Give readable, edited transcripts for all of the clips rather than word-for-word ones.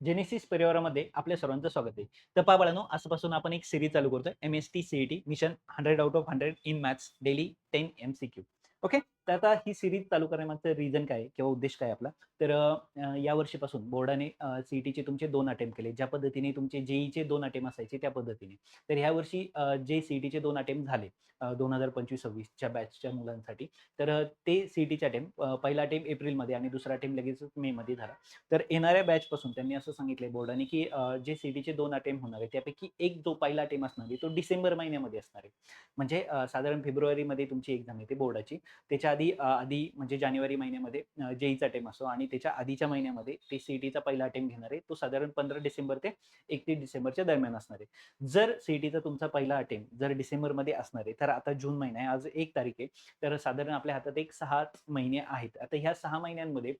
Genesis परिवारामध्ये आपल्या सर्वांचं स्वागत आहे. तर पहा बाळांनो, आजपासून आपण एक सीरीज चालू करतोय. M-S-T CET mission 100 out of 100 in maths daily 10 MCQ. Okay. तर आता ही सीरीज चालू करण्यामागचं रिझन काय आहे किंवा उद्देश काय आहे आपला? तर या वर्षीपासून बोर्डाने सी-ई-टीचे तुमचे 2 अटेम्प्ट केले. ज्या पद्धतीने तुमचे जे-ई-चे 2 अटेम्प्ट असायचे त्या पद्धतीने. तर ह्या वर्षी जे सी-ई-टीचे 2 अटेम्प्ट झाले 2025-26च्या बॅचच्या मुलांसाठी. तर ते सी-ई-टीचे अटेम्प्ट पहिला अटेम्प्ट एप्रिलमध्ये आणि दुसरा अटेम्प्ट लगेचच मेमध्ये झाला. तर येणाऱ्या बॅचपासून त्यांनी असं सांगितलंय बोर्डाने, की जे सी-ईटीचे 2 अटेम्प्ट होणार आहे, त्यापैकी एक जो पहिला अटेम्प्ट असणार आहे, तो डिसेंबर महिन्यामध्ये असणार आहे. म्हणजे साधारण फेब्रुवारीमध्ये तुमची एक्झाम येते बोर्डाची. त्याच्या आधी म्हणजे जानेवारी महिन्यामध्ये जे-ईचा अटेम्प्ट असतो आणि त्याच्या आधीच्या महिन्यामध्ये ते सी-ई-टीचा पहिला अटेम्प्ट घेणार आहे. तो साधारण 15 डिसेंबर ते 31 डिसेंबरच्या दरम्यान असणार आहे. जर सी-ई-टीचा तुमचा पहिला अटेम्प्ट जर डिसेंबरमध्ये असणार आहे, तर आता जून महिना आहे, आज 1 तारीख आहे. तर साधारण आपल्या हातात एक 6 महिने आहेत. आता ह्या 6 महिन्यांमध्ये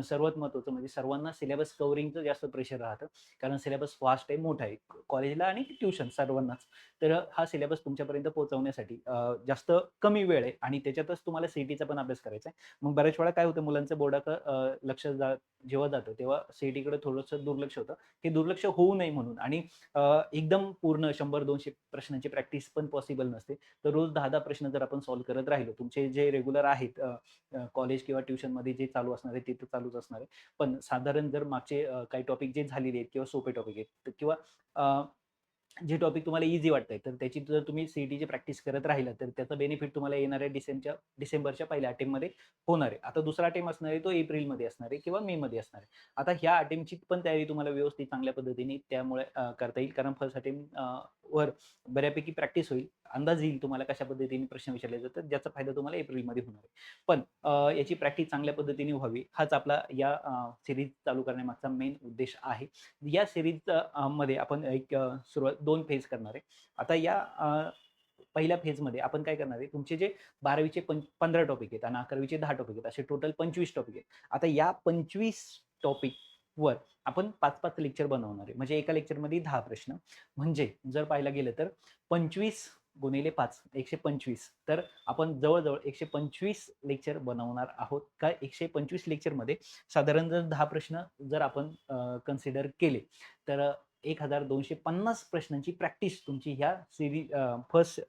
सर्वात महत्त्वाचं म्हणजे सर्वांना सिलेबस कव्हरिंगचं जास्त प्रेशर राहतं. कारण सिलेबस फास्ट आहे, मोठा आहे. कॉलेजला आणि ट्युशन सर्वांनाच. तर हा सिलेबस तुमच्यापर्यंत पोहोचवण्यासाठी जास्त कमी वेळ आहे आणि त्याच्यातच तुम्हाला सी-ई-टीचा पण अभ्यास करायचा आहे. मग बऱ्याच वेळा काय होतं मुलांचं बोर्डाकडं लक्ष जेव्हा जातं तेव्हा सी-ई-टीकडे थोडंसं दुर्लक्ष होतं. हे दुर्लक्ष होऊ नये म्हणून आणि एकदम पूर्ण 100-200 प्रश्नांची प्रॅक्टिस पण पॉसिबल नसते. तर रोज 10-10 प्रश्न जर आपण सॉल्व्ह करत राहिलो, तुमचे जे रेग्युलर आहेत कॉलेज किंवा ट्युशनमध्ये जे चालू असणार आहे, ते तर चालूच असणार आहे. पण साधारण जर मागचे काही टॉपिक जे झालेले आहेत किंवा सोपे टॉपिक आहेत किंवा अ, जे टॉपिक तुम्हाला ईझी वाटतंय, तर त्याची जर तुम्ही सी-ई-टीची प्रॅक्टिस करत राहिलात, तर त्याचा बेनिफिट तुम्हाला येणाऱ्या डिसेंबरच्या पहिल्या अटेम्प्टमध्ये होणार आहे. आता दुसरा अटेम्प्ट असणार आहे, तो एप्रिलमध्ये असणार आहे किंवा मेमध्ये असणार आहे. आता ह्या अटेम्प्टची पण तयारी तुम्हाला व्यवस्थित चांगल्या पद्धतीने त्यामुळे करता येईल. कारण फर्स्ट अटेम्प्ट वर बऱ्यापैकी प्रॅक्टिस होईल. अंदाज येईल तुम्हाला कशा पद्धतीने प्रश्न विचारले जातात, ज्याचा फायदा तुम्हाला एप्रिलमध्ये होणार आहे. पण याची प्रॅक्टिस चांगल्या पद्धतीने व्हावी, हाच आपला या सीरीज चालू करण्यामागचा मेन उद्देश आहे. या सीरीजचा मध्ये आपण एक सुरुवात 2 फेज करणार आहे. आता या पहिल्या फेजमध्ये आपण काय करणार आहे, तुमचे जे 12वीचे 15 टॉपिक आहेत आणि 11वीचे 10 टॉपिक आहेत, असे टोटल 25 टॉपिक आहेत. आता या 25 टॉपिकवर आपण 5-5 लेक्चर बनवणार आहे. म्हणजे एका लेक्चरमध्ये 10 प्रश्न. म्हणजे जर पाहायला गेलं तर 25 गुणिले 5 125. तर आपण जवळ-जवळ 125 लेक्चर बनवणार आहोत. का 125 लेक्चरमध्ये साधारण जर 10 प्रश्न जर आपण कन्सिडर केले, तर 1250 प्रश्नांची प्रॅक्टिस तुमची ह्या फर्स्ट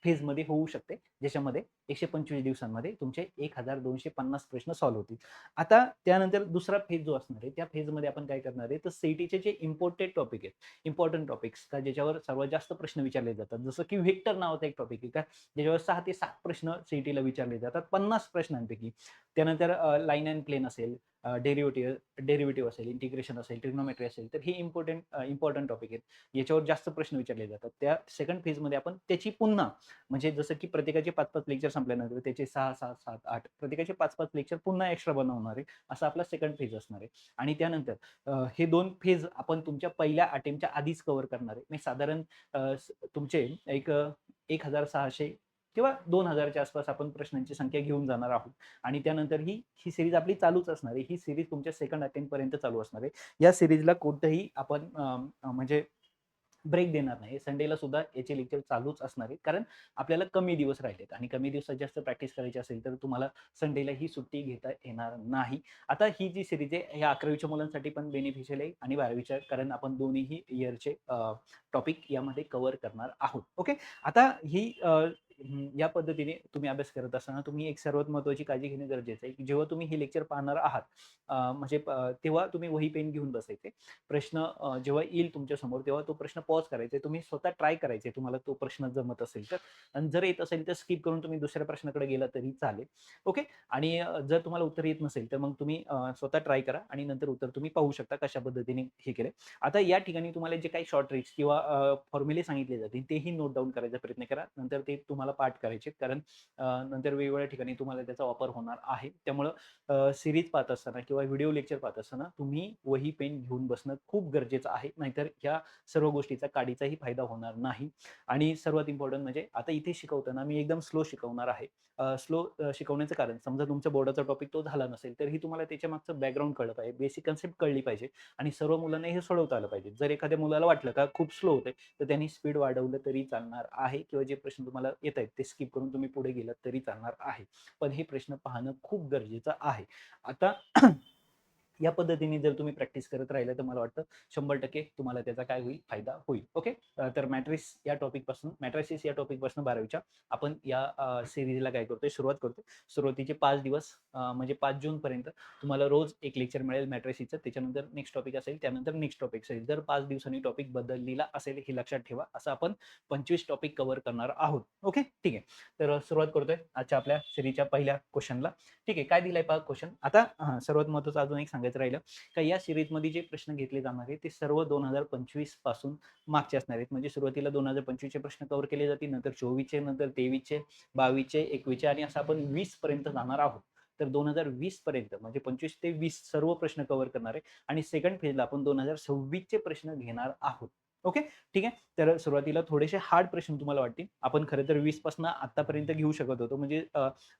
फेजमध्ये होऊ शकते. ज्याच्यामध्ये 125 दिवसांमध्ये तुमचे 1250 प्रश्न सॉल्व्ह होतील. आता त्यानंतर दुसरा फेज जो असणार आहे, त्या फेजमध्ये आपण काय करणार आहे, तर सी जे इम्पोर्टेड टॉपिक आहेत, इम्पोर्टंट टॉपिक्स का ज्याच्यावर सर्वात जास्त प्रश्न विचारले जातात. जसं की व्हेक्टर नावाचा एक टॉपिक आहे का, ज्याच्यावर 6 ते 7 प्रश्न सी विचारले जातात 50 प्रश्नांपैकी. त्यानंतर लाईन अँड प्लेन असेल, डेरिव्हेटिव्ह असेल, इंटिग्रेशन असेल, ट्रिग्नोमेट्री असेल, तर हे इम्पोर्टंट टॉपिक आहेत. याच्यावर जास्त प्रश्न विचारले जातात. त्या सेकंड फेजमध्ये आपण त्याची पुन्हा म्हणजे जसं की प्रत्येकाचे 5-5 लेक्चर संपल्यानंतर त्याचे 6, 7, 7, 8 प्रत्येकाचे 5-5 लेक्चर पुन्हा एक्स्ट्रा बनवणार आहे. असा आपला सेकंड फेज असणार आहे. आणि त्यानंतर हे 2 फेज आपण तुमच्या पहिल्या अटेम्प्टच्या आधीच कव्हर करणार आहे. म्हणजे साधारण तुमचे एक 1600 किंवा 2000च्या आसपास आपण प्रश्नांची संख्या घेऊन जाणार आहोत. आणि त्यानंतर ही सीरीज आपली चालूच असणार आहे. ही सीरीज तुमच्या सेकंड अटेम्प्टपर्यंत चालू असणार आहे. या सीरीजला कोणतंही आपण म्हणजे ब्रेक देणार नाही. संडेला सुद्धा याचे लेक्चर चालूच असणार आहेत. कारण आपल्याला कमी दिवस राहिलेत आणि कमी दिवसात जास्त प्रॅक्टिस करायची असेल, तर तुम्हाला संडेला ही सुट्टी घेता येणार नाही. आता ही जी सीरीज आहे, ह्या 11वीच्या मुलांसाठी पण बेनिफिशियल आहे आणि 12वीच्या कारण आपण दोन्हीही इयरचे टॉपिक यामध्ये कव्हर करणार आहोत. ओके. आता या पद्धतीने तुम्ही अभ्यास करत असताना तुम्ही एक सर्वात महत्त्वाची काळजी घेणे गरजेचं आहे, की जेव्हा तुम्ही हे लेक्चर पाहणार आहात, म्हणजे तेव्हा तुम्ही वही पेन घेऊन बसायचे. प्रश्न जेव्हा येईल तुमच्यासमोर तेव्हा तो प्रश्न पॉज करायचा आहे. तुम्ही स्वतः ट्राय करायचे तुम्हाला तो प्रश्न जमत असेल तर. आणि जर येत असेल तर स्किप करून तुम्ही दुसऱ्या प्रश्नाकडे गेला तरी चालेल. ओके. आणि जर तुम्हाला उत्तर येत नसेल तर मग तुम्ही स्वतः ट्राय करा आणि नंतर उत्तर तुम्ही पाहू शकता कशा पद्धतीने हे केलंय. आता या ठिकाणी तुम्हाला जे काही शॉर्ट ट्रिक्स किंवा फॉर्म्युले सांगितले जातील तेही नोट डाउन करायचा प्रयत्न करा. नंतर ते तुम्हाला पाठ करायचे कारण नंतर वेगवेगळ्या ठिकाणी तुम्हाला त्याचा वापर होणार आहे. त्यामुळं सीरीज पाहत असताना किंवा व्हिडिओ लेक्चर पाहत असताना तुम्ही वही पेन घेऊन बसणं खूप गरजेचं आहे. नाहीतर ह्या सर्व गोष्टीचा काडीचाही फायदा होणार नाही. आणि सर्वात इम्पॉर्टंट म्हणजे आता इथे शिकवताना मी एकदम स्लो शिकवणार आहे. स्लो शिकवण्याचं कारण समजा तुमच्या बोर्डाचा टॉपिक तो झाला नसेल, तरीही तुम्हाला त्याच्यामागचं बॅकग्राऊंड कळलं पाहिजे, बेसिक कन्सेप्ट कळली पाहिजे आणि सर्व मुलांना हे सोडवता आलं पाहिजे. जर एखाद्या मुलाला वाटलं का खूप स्लो होतंय, तर त्यांनी स्पीड वाढवलं तरी चालणार आहे किंवा जे प्रश्न तुम्हाला येतायत ते स्किप करून तुम्ही पुढे गेलात तरी चालणार आहे. पण हे प्रश्न पाहणं खूप गरजेचं आहे. आता या पद्धतीने जर तुम्ही प्रॅक्टिस करत राहिलं तर मला वाटतं 100% तुम्हाला त्याचा काय होईल, फायदा होईल. ओके. तर मॅट्रिसेस या टॉपिकपासून 12वीच्या आपण या सिरीजला काय करतोय, सुरुवात करतोय. सुरुवातीचे 5 दिवस म्हणजे 5 जून पर्यंत तुम्हाला रोज एक लेक्चर मिळेल मॅट्रिसेसचं. त्याच्यानंतर नेक्स्ट टॉपिक असेल, त्यानंतर नेक्स्ट टॉपिक असेल. जर 5 दिवसांनी टॉपिक बदललेला असेल हे लक्षात ठेवा. असं आपण 25 टॉपिक कव्हर करणार आहोत. ओके, ठीक आहे. तर सुरुवात करतोय आजच्या आपल्या सिरीजच्या पहिल्या क्वेश्चनला. ठीक आहे, काय दिलाय पहा क्वेश्चन. आता सर्वात महत्त्वाचं अजून एक सांगायचं राहिलं का या सिरीजमध्ये जे प्रश्न घेतले जाणार आहेत ते सर्व 2025 पासून मागचे असणार आहेत. म्हणजे सुरुवातीला 2025 चे प्रश्न कव्हर केले जातील, नंतर 24 चे, नंतर 23 चे, 22 चे, 21 चे आणि असं आपण 20 पर्यंत जाणार आहोत. तर 2020 पर्यंत म्हणजे 25 ते 20 सर्व प्रश्न कव्हर करणार आहे आणि सेकंड फेजला आपण 2026 चे प्रश्न घेणार आहोत. ओके, ठीक आहे. तर सुरुवातीला थोडेसे हार्ड प्रश्न तुम्हाला वाटतील. आपण खरं तर 20 पासून आतापर्यंत घेऊ शकत होतो. म्हणजे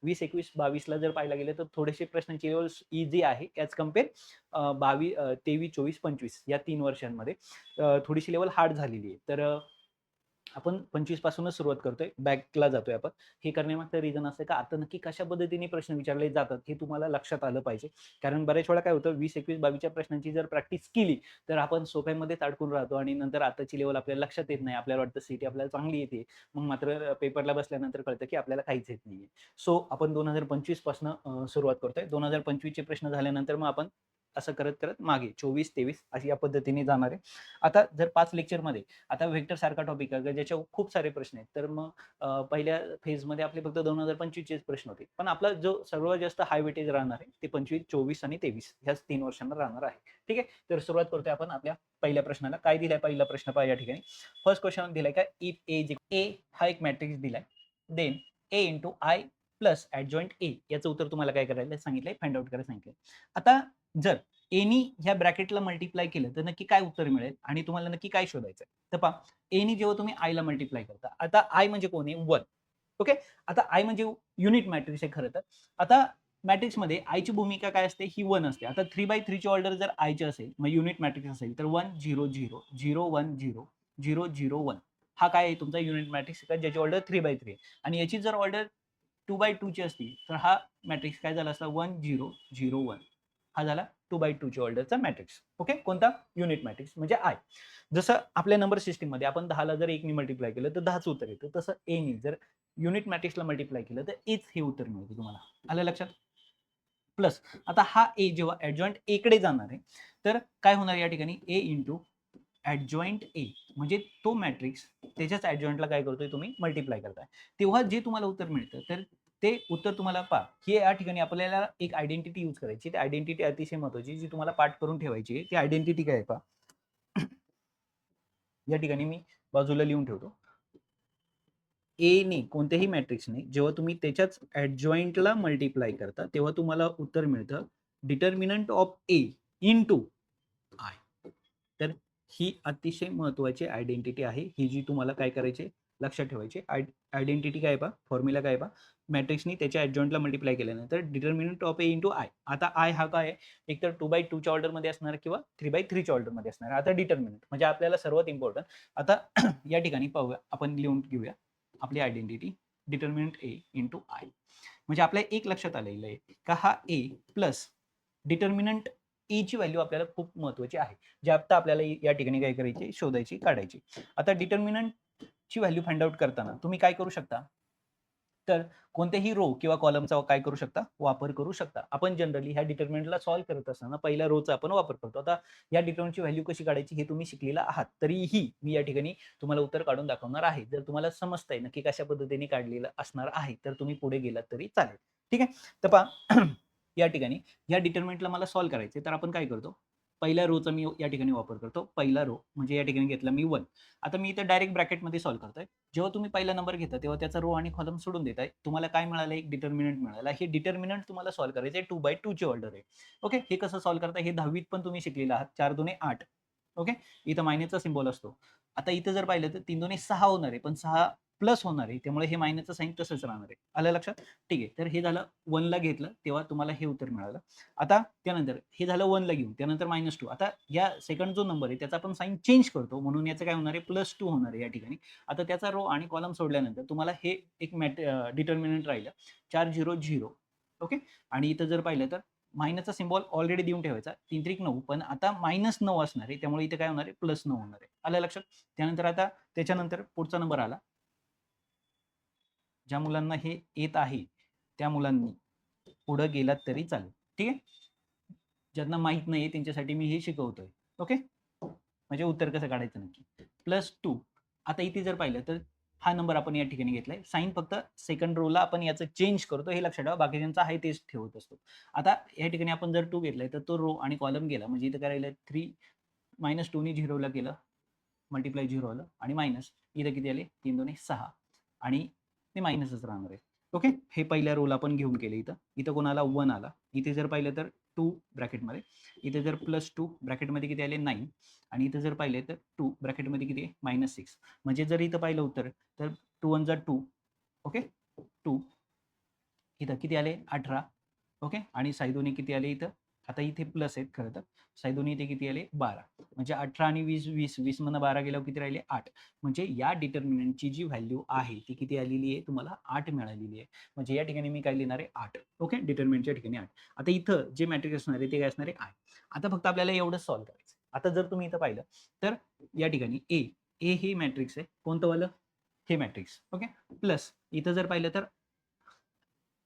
20, 21, 22 ला जर पाहायला गेलं तर थोडेसे प्रश्नांची लेवल इझी आहे ॲज कम्पेअर 23, 24, 25 या 3 वर्षांमध्ये थोडीशी लेवल हार्ड झालेली आहे. तर आपण 25 पासूनच सुरुवात करतोय, बॅकला जातोय आपण. हे करण्यामागचं रिझन असं का आता नक्की कशा पद्धतीने प्रश्न विचारले जातात हे तुम्हाला लक्षात आलं पाहिजे. कारण बऱ्याच वेळा काय होतं 20, 21, 22 च्या प्रश्नांची जर प्रॅक्टिस केली तर आपण सोप्यामध्येच अडकून राहतो आणि नंतर आताची लेवल आपल्याला लक्षात येत नाही. आपल्याला वाटतं सीटी आपल्याला चांगली येते. मग मात्र पेपरला बसल्यानंतर कळतं की आपल्याला काहीच येत नाहीये. सो आपण 2025 पासून सुरुवात करतोय. 2025 चे प्रश्न झाल्यानंतर मग आपण असं करत करत मागे 24, 23 अशी या पद्धतीने जाणार आहे. आता जर 5 लेक्चरमध्ये आता व्हेक्टर सारखा टॉपिक आहे ज्याच्यावर खूप सारे प्रश्न आहेत. तर मग पहिल्या फेजमध्ये आपले फक्त 2025 चेच प्रश्न होते. पण आपला जो सर्वात जास्त हाय वेटेज राहणार आहे ते 25, 24 आणि 23 ह्याच 3 वर्षांना राहणार आहे. ठीक आहे. तर सुरुवात करतोय आपण आपल्या पहिल्या प्रश्नाला. काय दिलाय पहिला प्रश्न पहा या ठिकाणी. फर्स्ट क्वेश्चन दिलाय काय इफ ए हा एक मॅट्रिक्स दिलाय. Then A into I plus adjoint A याचं उत्तर तुम्हाला काय करायला सांगितलंय, फाइंड आउट करायला सांगितलंय. आता जर एनी ह्या ब्रॅकेटला मल्टिप्लाय केलं तर नक्की काय उत्तर मिळेल आणि तुम्हाला नक्की काय शोधायचं तर पहा एनी जेव्हा तुम्ही आयला मल्टिप्लाय करता, आता आय म्हणजे कोण आहे 1. ओके, आता आय म्हणजे युनिट मॅट्रिक्स आहे खरं तर. आता मॅट्रिक्स मध्ये आयची भूमिका काय असते, ही 1 असते. आता 3/3 ची ऑर्डर जर आयची असेल मग युनिट मॅट्रिक्स असेल तर 1 0 0 0 1 0 0 0 1 हा काय आहे तुमचा युनिट मॅट्रिक्स का ज्याची ऑर्डर 3/3 आहे. आणि याची जर ऑर्डर 2/2 ची असती तर हा मॅट्रिक्स काय झाला असता 1 0 0 1 हा झाला 2/2 ची ऑर्डरचा मॅट्रिक्स. ओके, कोणता युनिट मॅट्रिक्स म्हणजे आय. जसं आपल्या नंबर सिस्टीम मध्ये आपण 10 ला जर 1 ने मल्टिप्लाय केलं तर 10च उत्तर येतं. तसं ए ने जर युनिट मॅट्रिक्सला मल्टिप्लाय केलं तर एच हे उत्तर मिळतं तुम्हाला. आलं लक्षात? प्लस आता हा ए जेव्हा ऍडजॉइंट ए कडे जाणार आहे तर काय होणार या ठिकाणी ए इंटू ऍडजॉइंट ए म्हणजे तो मॅट्रिक्स त्याच्याच ऍडजॉइंटला काय करतोय तुम्ही मल्टिप्लाय करताय. तेव्हा जे तुम्हाला उत्तर मिळतं तर ते उत्तर तुम्हाला पहा की या ठिकाणी आपल्याला एक आयडेंटिटी यूज करायची. ती आयडेंटिटी अतिशय महत्वाची जी तुम्हाला पाठ करून ठेवायची आहे. ती आयडेंटिटी काय आहे पहा. या ठिकाणी मी बाजूला लिहून ठेवतो. ए ने कोणत्याही मॅट्रिक्सने जेव्हा तुम्ही त्याच्याच ऍडजॉइंटला मल्टिप्लाय करता तेव्हा तुम्हाला उत्तर मिळतं determinant of A into I. तर ही अतिशय महत्वाची आयडेंटिटी आहे. ही जी तुम्हाला काय करायची लक्षात ठेवायची. आयडेंटिटी काय पहा, फॉर्म्युला काय पहा, मॅट्रिक्सनी त्याच्या ऍडजॉइंटला मल्टिप्लाय केल्यानंतर determinant of A into I. आता आय हा काय आहे, एकतर 2/2 च्या ऑर्डरमध्ये असणार किंवा 3/3 च्या ऑर्डरमध्ये असणार. आता डिटर्मिनंट म्हणजे आपल्याला सर्वात इम्पॉर्टंट. आता या ठिकाणी पाहूया, आपण लिहून घेऊया आपली identity determinant A into I. म्हणजे आपल्या एक लक्षात आलेलं आहे का हा ए प्लस डिटर्मिनंट ए ची व्हॅल्यू आपल्याला खूप महत्वाची आहे. जे आता आपल्याला या ठिकाणी काय करायची, शोधायची, काढायची. आता डिटर्मिनंट ची व्हॅल्यू फाइंड आउट करताना तुम्ही काय करू शकता, तर कोणत्याही रो किंवा कॉलमचा काय करू शकता, वापर करू शकता. आपण जनरली ह्या डिटर्मिनंटला सॉल्व्ह करत असताना पहिल्या रोचा आपण वापर करतो. आता या डिटर्मिनंटची व्हॅल्यू कशी काढायची हे तुम्ही शिकलेला आहात. तरीही मी या ठिकाणी तुम्हाला उत्तर काढून दाखवणार आहे. जर तुम्हाला समजतंय नक्की कशा पद्धतीने काढलेलं असणार आहे तर तुम्ही पुढे गेलात तरी चालेल. ठीक आहे. तर पहा या ठिकाणी या डिटर्मिनंटला मला सॉल्व्ह करायचे तर आपण काय करतो, पहिल्या रोचा मी या ठिकाणी वापर करतो. पहिला रो म्हणजे या ठिकाणी घेतला मी 1. आता मी इथे डायरेक्ट ब्रॅकेटमध्ये सॉल्व्ह करतोय. जेव्हा तुम्ही पहिला नंबर घेता तेव्हा त्याचा रो आणि कॉलम सोडून देताय. तुम्हाला काय मिळालं, एक डिटर्मिनंट मिळाला. हे डिटर्मिनंट तुम्हाला सॉल्व्ह करायचं आहे 2/2 ची ऑर्डर आहे. ओके, हे कसं सॉल्व्ह करता हे 10वीत पण तुम्ही शिकलेला आहात. 4 दुने 8. ओके, इथं मायनसचा सिम्बॉल असतो. आता इथं जर पाहिलं तर 3 दुने 6 होणार आहे, पण 6 प्लस होणार आहे. त्यामुळे हे मायनसचं साइन तसंच राहणार आहे. आलं लक्षात? ठीक आहे. तर हे झालं 1 ला घेतलं तेव्हा तुम्हाला हे उत्तर मिळालं. आता त्यानंतर हे झालं 1 ला घेऊन त्यानंतर -2. आता या सेकंड जो नंबर आहे त्याचा आपण साइन चेंज करतो म्हणून याचं काय होणार आहे +2 होणार आहे या ठिकाणी. आता त्याचा रो आणि कॉलम सोडल्यानंतर तुम्हाला हे एक डिटर्मिनंट राहिलं 4 0 0. ओके, आणि इथं जर पाहिलं तर मायनसचा सिम्बॉल ऑलरेडी देऊन ठेवायचा, 3 त्रिक 9, पण आता -9 असणार आहे, त्यामुळे इथे काय होणार आहे, +9 होणार आहे. आलं लक्षात? त्यानंतर आता त्याच्यानंतर पुढचा नंबर आला. ज्या मुलांना हे येत आहे त्या मुलांनी पुढे गेलात तरी चालेल. ठीक आहे? ज्यांना माहित नाही त्यांच्यासाठी मी हे शिकवतोय. ओके? म्हणजे उत्तर कसं काढायचं नक्की. +2. आता इथे जर पाहिलं तर हा नंबर आपण या ठिकाणी घेतलाय. साइन फक्त सेकंड रोला आपण याचं चेंज करतो हे लक्षात ठेवा. बाकीच्यांचा आहे तेच ठेवत असतो. आता या ठिकाणी आपण जर 2 घेतलाय तर तो रो आणि कॉलम गेला. म्हणजे इथं काय राहिलं 3 -2 नी 0 ला गेलं. मल्टिप्लाय 0 आलं आणि मायनस इथं किती आले 3 2 6 आणि ते मायनसच राहणार आहे. ओके? हे पहिल्या रोला आपण घेऊन गेले इथं. इथं कोणाला 1 आला. इथे जर पाहिलं तर 2 ब्रॅकेटमध्ये. इथे जर +2 ब्रॅकेटमध्ये किती आले 9 आणि इथं जर पाहिले तर 2 ब्रॅकेटमध्ये किती आहे -6. म्हणजे जर इथं पाहिलं उत्तर तर 2 1 जा 2. ओके? 2 इथं किती आले 18. ओके? आणि साई किती आले इथं? आता इथे प्लस आहेत खरं तर. साई इथे किती आले 12. म्हणजे 18 आणि 20 20 20 मधनं 12 गेल्यावर किती राहिले 8. म्हणजे या डिटर्मिनंटची जी व्हॅल्यू आहे ती किती आलेली आहे तुम्हाला 8 मिळालेली आहे. म्हणजे या ठिकाणी मी काय लिहिणार आहे 8. ओके? डिटर्मिनंटच्या ठिकाणी 8. आता इथं जे मॅट्रिक्स असणार आहे ते काय असणार आहे 8. आता फक्त आपल्याला एवढंच सॉल्व्ह करायचं. आता जर तुम्ही इथं पाहिलं तर या ठिकाणी ए हे मॅट्रिक्स आहे. कोणतं वालं? हे मॅट्रिक्स. ओके? प्लस इथं जर पाहिलं तर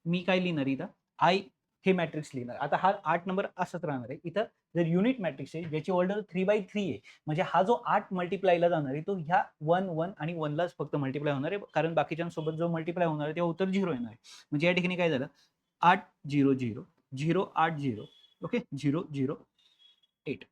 मी काय लिहिणार इथं आय हे मॅट्रिक्स लिहिणार. आता हा 8 नंबर असंच राहणार आहे. इथं जर युनिट मॅट्रिक्स आहे ज्याची ऑर्डर 3/3 आहे. म्हणजे हा जो 8 मल्टिप्लायला जाणार आहे तो ह्या 1 1 आणि 1 लाच फक्त मल्टिप्लाय होणार आहे. कारण बाकीच्यांसोबत जो मल्टिप्लाय होणार आहे तेव्हा उत्तर 0 येणार आहे. म्हणजे या ठिकाणी काय झालं 8 0 0 0 8 0 ओके 0 0 8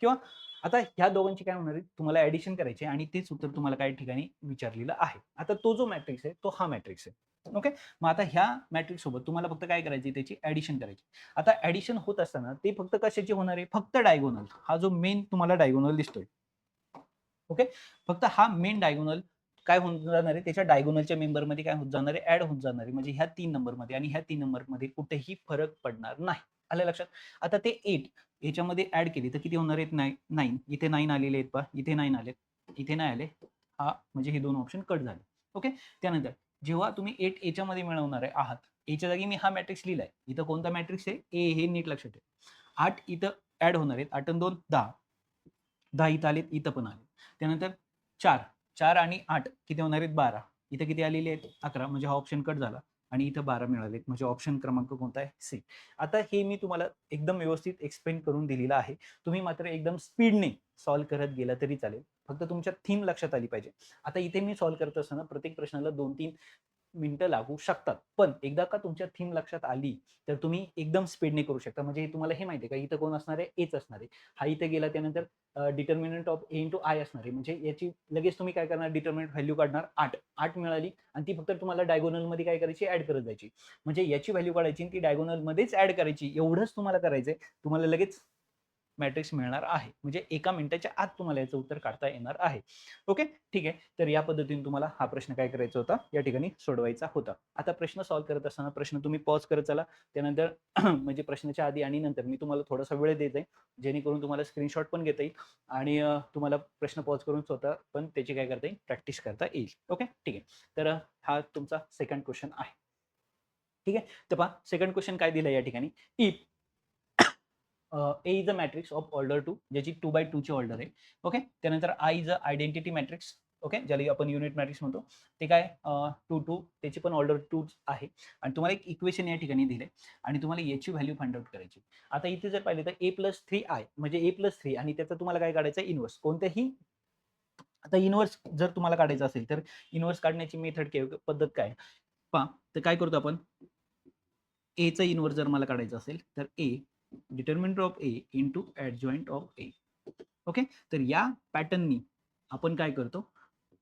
किंवा आता ह्या दोघांची काय होणार आहे तुम्हाला ऍडिशन करायची आणि तेच उत्तर तुम्हाला काही ठिकाणी विचारलेलं आहे. आता तो जो मॅट्रिक्स आहे तो हा मॅट्रिक्स आहे. ओके? मग आता ह्या मॅट्रिक्स सोबत तुम्हाला फक्त काय करायची त्याची ऍडिशन करायची. आता ऍडिशन होत असताना ते फक्त कशाची होणार आहे? फक्त डायगोनल. हा जो मेन तुम्हाला डायगोनल दिसतोय. ओके? फक्त हा मेन डायगोनल काय होऊन जाणार आहे त्याच्या डायगोनलच्या मेंबरमध्ये काय होत जाणार आहे ऍड होत जाणार आहे. म्हणजे ह्या 3 नंबरमध्ये आणि ह्या 3 नंबरमध्ये कुठेही फरक पडणार नाही. आलं लक्षात? आता ते 8 याच्यामध्ये ऍड केली तर किती होणार आहेत 9 इथे 9 आलेले आहेत पहा इथे 9 आले इथे नाही आले हा म्हणजे हे दोन ऑप्शन कट झाले. ओके? त्यानंतर जेव्हा तुम्ही 8 याच्यामध्ये मिळवणार आहे आहात याच्या जागी मी हा मॅट्रिक्स लिहिलाय. इथं कोणता मॅट्रिक्स आहे ए हे नीट लक्षात ठेवा. 8 इथं ऍड होणार आहेत 8 आणि 2 10 10 इथं आलेत इथं पण आले. त्यानंतर 4 4 आणि 8 किती होणार आहेत 12 इथं किती आलेले आहेत 11 म्हणजे हा ऑप्शन कट झाला आणि इथं 12 मिळालेत म्हणजे ऑप्शन क्रमांक कोणता आहे सी. आता हे मी तुम्हाला एकदम व्यवस्थित एक्सप्लेन करून दिलेलं आहे. तुम्ही मात्र एकदम स्पीडने सॉल्व्ह करत गेला तरी चालेल. फक्त तुमच्या थीम लक्षात आली पाहिजे. आता इथे मी सॉल्व्ह करत असताना प्रत्येक प्रश्नाला 2-3 मिनिटं लागू शकतात. पण एकदा का तुमच्या थीम लक्षात आली तर तुम्ही एकदम स्पीडने करू शकता. म्हणजे तुम्हाला हे माहिती आहे का इथं कोण असणार आहे एच असणार आहे. हा इथे गेला त्यानंतर determinant of A into I असणार आहे. म्हणजे याची लगेच तुम्ही काय करणार डिटर्मिनंट व्हॅल्यू काढणार 8 मिळाली आणि ती फक्त तुम्हाला डायगोनल मध्ये काय करायची ऍड करत जायची. म्हणजे याची व्हॅल्यू काढायची आणि ती डायगोनल मध्येच ऍड करायची. एवढंच तुम्हाला करायचंय. तुम्हाला लगेच मॅट्रिक्स मिळणार आहे. म्हणजे 1 मिनिटाच्या आत तुम्हाला याचं उत्तर काढता येणार आहे. ओके? ठीक आहे. तर या पद्धतीने तुम्हाला हा प्रश्न काय करायचा होता या ठिकाणी सोडवायचा होता. आता प्रश्न सॉल्व्ह करत असताना प्रश्न तुम्ही पॉज करत चला. त्यानंतर म्हणजे प्रश्नाच्या आधी आणि नंतर मी तुम्हाला थोडासा वेळ देत आहे. जेणेकरून तुम्हाला स्क्रीनशॉट पण घेता येईल आणि तुम्हाला प्रश्न पॉज करून स्वतः पण त्याची काय करता येईल प्रॅक्टिस करता येईल. ओके? ठीक आहे. तर हा तुमचा सेकंड क्वेश्चन आहे. ठीक आहे? तर पहा सेकंड क्वेश्चन काय दिलं या ठिकाणी if A is a matrix of order 2 ज्याची 2/2 ची ऑर्डर आहे. ओके? त्यानंतर I is a identity matrix. Okay? ज्याला आपण युनिट मॅट्रिक्स म्हणतो. ते काय 2 2 त्याची पण ऑर्डर 2 आहे आणि तुम्हाला एक इक्वेशन या ठिकाणी दिले आणि तुम्हाला याची व्हॅल्यू फाइंड आउट करायची. आता इथे जर पाहिलं तर a+3i म्हणजे a+3 आणि त्याचं तुम्हाला काय काढायचं इन्व्हर्स. कोणत्याही आता इन्व्हर्स जर तुम्हाला काढायचं असेल तर इन्व्हर्स काढण्याची मेथड पद्धत काय पहा तर काय करतो आपण ए चा इन्व्हर्स जर मला काढायचं असेल तर A determinant of A into adjoint of A. Okay? तर या पॅटर्ननी आपण काय करतो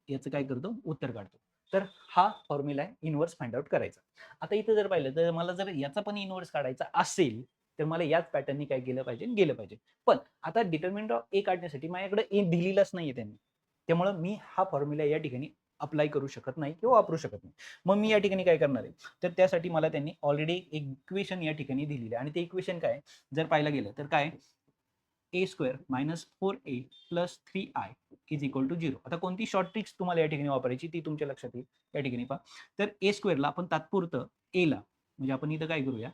याचं काय करतो उत्तर काढतो. तर हा फॉर्म्युला आहे इन्व्हर्स फाइंड आउट करायचा. आता इथे जर पाहिलं तर मला जर याचा पण इन्व्हर्स काढायचा असेल तर मला याच पॅटर्ननी काय केलं पाहिजे गेलं पाहिजे. पण आता डिटर्मिनंट ऑफ ए काढण्यासाठी माझ्याकडे ए दिलेलाच नाहीये त्यांनी. त्यामुळे मी हा फॉर्म्युला या ठिकाणी अप्लाय करू शकत नाही किंवा वापरू शकत नाही. मग मी या ठिकाणी काय करणार आहे तर त्यासाठी मला त्यांनी ऑलरेडी एक इक्वेशन या ठिकाणी दिलेली आहे आणि ते इक्वेशन काय जर पाहायला गेलं तर काय a² - 4a + 3i is equal to 0. आता कोणती शॉर्ट ट्रिक्स तुम्हाला या ठिकाणी वापरायची ती तुमच्या लक्षात येईल या ठिकाणी पहा तर a² ला आपण तात्पुरतं a ला म्हणजे आपण इथं काय करूया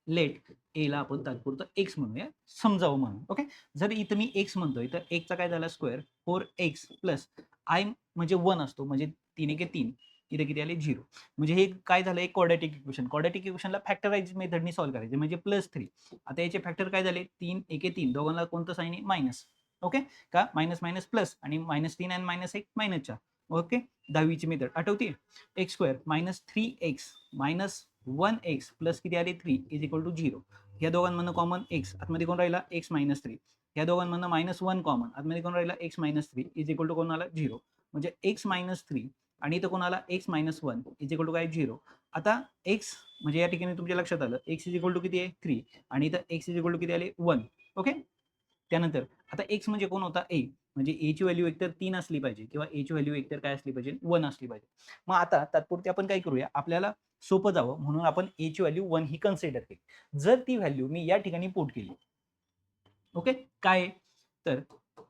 लेट एला आपण तात्पुरतं एक्स म्हणूया, समजावं म्हणून. ओके, जर इथं मी एक्स म्हणतोय तर एक्सचा काय झाला स्क्वेअर 4x प्लस आय म्हणजे 1 असतो, म्हणजे 3 एके 3, इथे किती आले 0. म्हणजे हे काय झालं, एक quadratic equation. Quadratic इक्वेशनला factorise मेथडनी solve करायचे, म्हणजे +3. आता याचे फॅक्टर काय झाले, 3 एके 3, दोघांना कोणतं साइन आहे, मायनस. ओके, का मायनस मायनस प्लस, आणि -3 आणि -1 -4. ओके, 10वीची मेथड आठवते. X square -3x -1x plus किती आले 3 इज इक्वल टू 0. या दोघांमधनं कॉमन x, आतमध्ये कोण राहिला x -3. या दोघांमधनं -1 कॉमन, आतमध्ये कोण राहिला x -3 इज इक्वल टू कोण आला 0. म्हणजे x -3 आणि इथं कोण आला x -1 इज इक्वल टू काय 0. आता x म्हणजे या ठिकाणी तुमच्या लक्षात आलं x इज इक्वल टू किती आहे 3, आणि इथं x इज इक्वल टू किती आले 1. ओके, त्यानंतर आता x म्हणजे कोण होता a, म्हणजे a ची व्हॅल्यू एकतर 3 असली पाहिजे किंवा a ची व्हॅल्यू एकतर काय असली पाहिजे 1 असली पाहिजे. मग आता तात्पुरती आपण काय करूया, आपल्याला सोपं जावं म्हणून आपण a ची व्हॅल्यू 1 ही कन्सिडर केली. जर ती व्हॅल्यू मी या ठिकाणी पुट केली, ओके, काय तर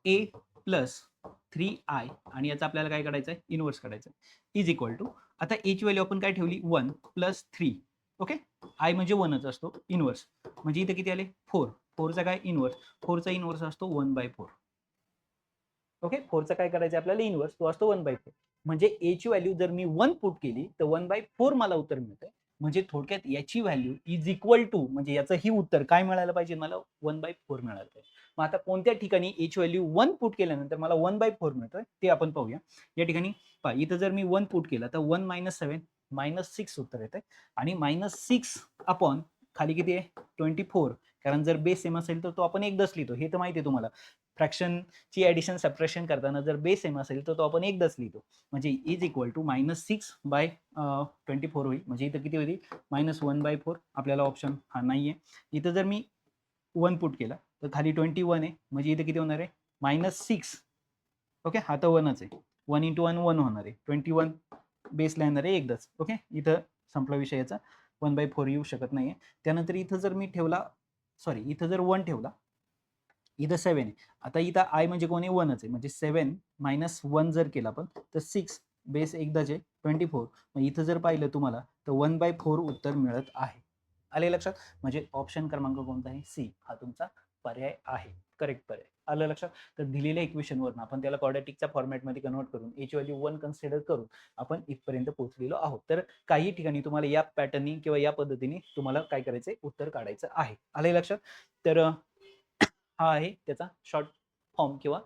a प्लस 3i आणि याचा आपल्याला काय काढायचं आहे, इनव्हर्स काढायचं आहे, इज इक्वल टू आता a ची व्हॅल्यू आपण काय ठेवली 1 प्लस 3. ओके, आय म्हणजे 1च असतो, इनव्हर्स म्हणजे इथे किती आले 4. 4चा काय इनव्हर्स, 4चा इनव्हर्स असतो 1/4. ओके, 4चा काय करायचं आपल्याला इनव्हर्स, तो असतो 1/4. म्हणजे a ची व्हॅल्यू जर मी 1 पुट केली तर 1/4 मला उत्तर मिळतंय. म्हणजे थोडक्यात याची व्हॅल्यू इज इक्वल टू, म्हणजे याचं ही उत्तर काय मिळालं पाहिजे, मला 1/4 मिळालं पाहिजे. मग आता कोणत्या ठिकाणी a ची व्हॅल्यू 1 पुट केल्यानंतर मला 1/4 मिळतोय ते आपण पाहूया. या ठिकाणी पहा, इथं जर मी 1 पुट केलं तर 1 - 7 -6 उत्तर येतंय, आणि -6 अपॉन खाली किती आहे 24. कारण जर बेस सेम असेल तर तो आपण एकदाच लिहितो, हे तर माहिती आहे तुम्हाला. फ्रॅक्शनची ॲडिशन सबट्रॅक्शन करताना जर बेस सेम असेल तर तो आपण एकदाच लिहितो, म्हणजे इज इक्वल टू -6/24 होईल. म्हणजे इथं किती होईल -1/4. आपल्याला ऑप्शन हा नाही आहे. इथं जर मी 1 पुट केला तर खाली 21 आहे, म्हणजे इथं किती होणार आहे -6. ओके, हा तर 1च आहे, 1 × 1 1 होणार आहे, 21 बेसला येणार आहे एकदाच. ओके, इथं संपला विषय याचा, 1/4 येऊ शकत नाही आहे. त्यानंतर इथं जर मी ठेवला, सॉरी इथं जर 1 ठेवला, इथं 7 आहे. आता इथं आय म्हणजे कोण आहे 1च आहे, म्हणजे 7 - 1 जर केला आपण तर 6 बेस एकदाच आहे 24. मग इथं जर पाहिलं तुम्हाला तर 1/4 उत्तर मिळत आहे. आले लक्षात? म्हणजे ऑप्शन क्रमांक कोणता आहे, सी हा तुमचा पर्याय आहे, करेक्ट पर्याय. आलं लक्षात? तर दिलेल्या इक्वेशनवरून आपण त्याला क्वाड्रॅटिकच्या फॉर्मॅटमध्ये कन्व्हर्ट करून a ची व्हॅल्यू 1 कन्सिडर करून आपण इथपर्यंत पोहोचलेलो आहोत. तर काही ठिकाणी तुम्हाला या पॅटर्ननी किंवा या पद्धतीने तुम्हाला काय करायचंय, उत्तर काढायचं आहे. आले लक्षात? तर हा आहे त्याचा शॉर्ट फॉर्म किंवा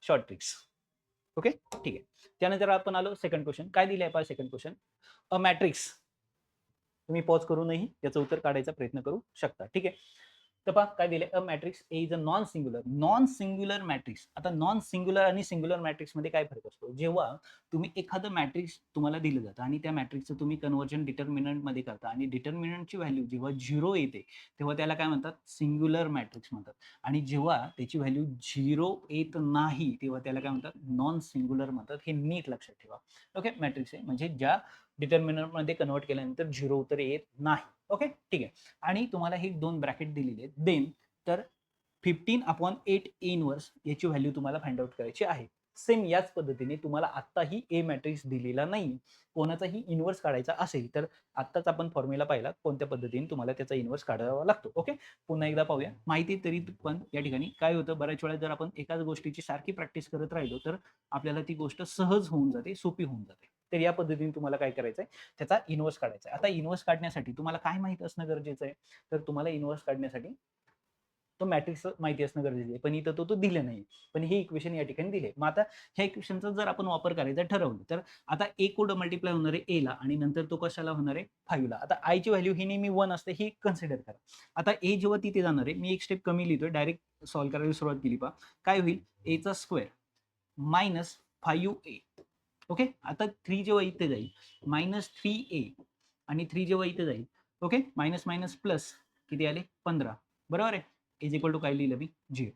शॉर्ट ट्रिक्स. ओके, ठीक आहे. त्यानंतर आपण आलो सेकंड क्वेश्चन. काय दिले आहे पहा सेकंड क्वेश्चन, अ मॅट्रिक्स. तुम्ही पॉज करूनही याचं उत्तर काढायचा प्रयत्न करू शकता. ठीक आहे, तर पहा काय दिले, a matrix A is a non singular matrix. आता नॉन सिंग्युलर आणि सिंग्युलर मॅट्रिक्स मध्ये काय फरक असतो, जेव्हा तुम्ही एखादं मॅट्रिक्स तुम्हाला दिलं जातं आणि त्या मॅट्रिक्सचं तुम्ही कन्व्हर्जन डिटर्मिनंट मध्ये करता आणि डिटर्मिनंटची व्हॅल्यू जेव्हा 0 येते तेव्हा त्याला काय म्हणतात, सिंग्युलर मॅट्रिक्स म्हणतात. आणि जेव्हा त्याची व्हॅल्यू 0 येत नाही तेव्हा त्याला काय म्हणतात, नॉन सिंग्युलर म्हणतात. हे नीट लक्षात ठेवा. ओके, मॅट्रिक्स आहे म्हणजे ज्या डिटर्मिनंट मध्ये कन्वर्ट केल्यानंतर 0 उत्तर येत नाही. ओके, ठीक आहे. आणि तुम्हाला हे 2 ब्रॅकेट दिलेले आहेत, देन तर 15/8 इनवर्स याची व्हॅल्यू तुम्हाला फाइंड आउट करायची आहे. सेम याच पद्धतीने तुम्हाला आत्ताही ए मॅट्रिक्स दिलेला नाही, कोणाचाही इनवर्स काढायचा असेल तर आत्ताच आपण फॉर्म्युला पाहिला कोणत्या पद्धतीने तुम्हाला त्याचा इनवर्स काढावा लागतो. ओके, पुन्हा एकदा पाहूया. माहिती तरी पण या ठिकाणी काय होतं, बऱ्याच वेळा जर आपण एकाच गोष्टीची सारखी प्रॅक्टिस करत राहिलो तर आपल्याला ती गोष्ट सहज होऊन जाते, सोपी होऊन जाते. तर या पद्धतीने तुम्हाला काय करायचंय, त्याचा इनवर्स काढायचा आहे. आता इनवर्स काढण्यासाठी तुम्हाला काय माहित असणं गरजेचं आहे, तर तुम्हाला इनवर्स काढण्यासाठी तो मॅट्रिक्स माहिती असणं गरजेचं आहे, पण इथं तो दिले नाही. पण हे इक्वेशन या ठिकाणी दिले. मग आता ह्या इक्वेशनचा जर आपण वापर करायचा ठरवलं तर आता ए कुठं मल्टिप्लाय होणार आहे ए ला, आणि नंतर तो कशाला होणार आहे 5 ला. आता आय ची व्हॅल्यू ही नेहमी 1 असते, ही कन्सिडर करा. आता ए जेव्हा तिथे जाणार आहे, मी एक स्टेप कमी लिहितोय, डायरेक्ट सॉल्व्ह करायला सुरुवात केली पहा. काय होईल, ए चा स्क्वेअर -5a. ओके, आता 3 जेव्हा इथे जाईल -3a, आणि 3 जेव्हा इथे जाईल, ओके, मायनस मायनस प्लस किती आले 15, बरोबर आहे. इज इक्वल टू काय लिहिलं मी 0.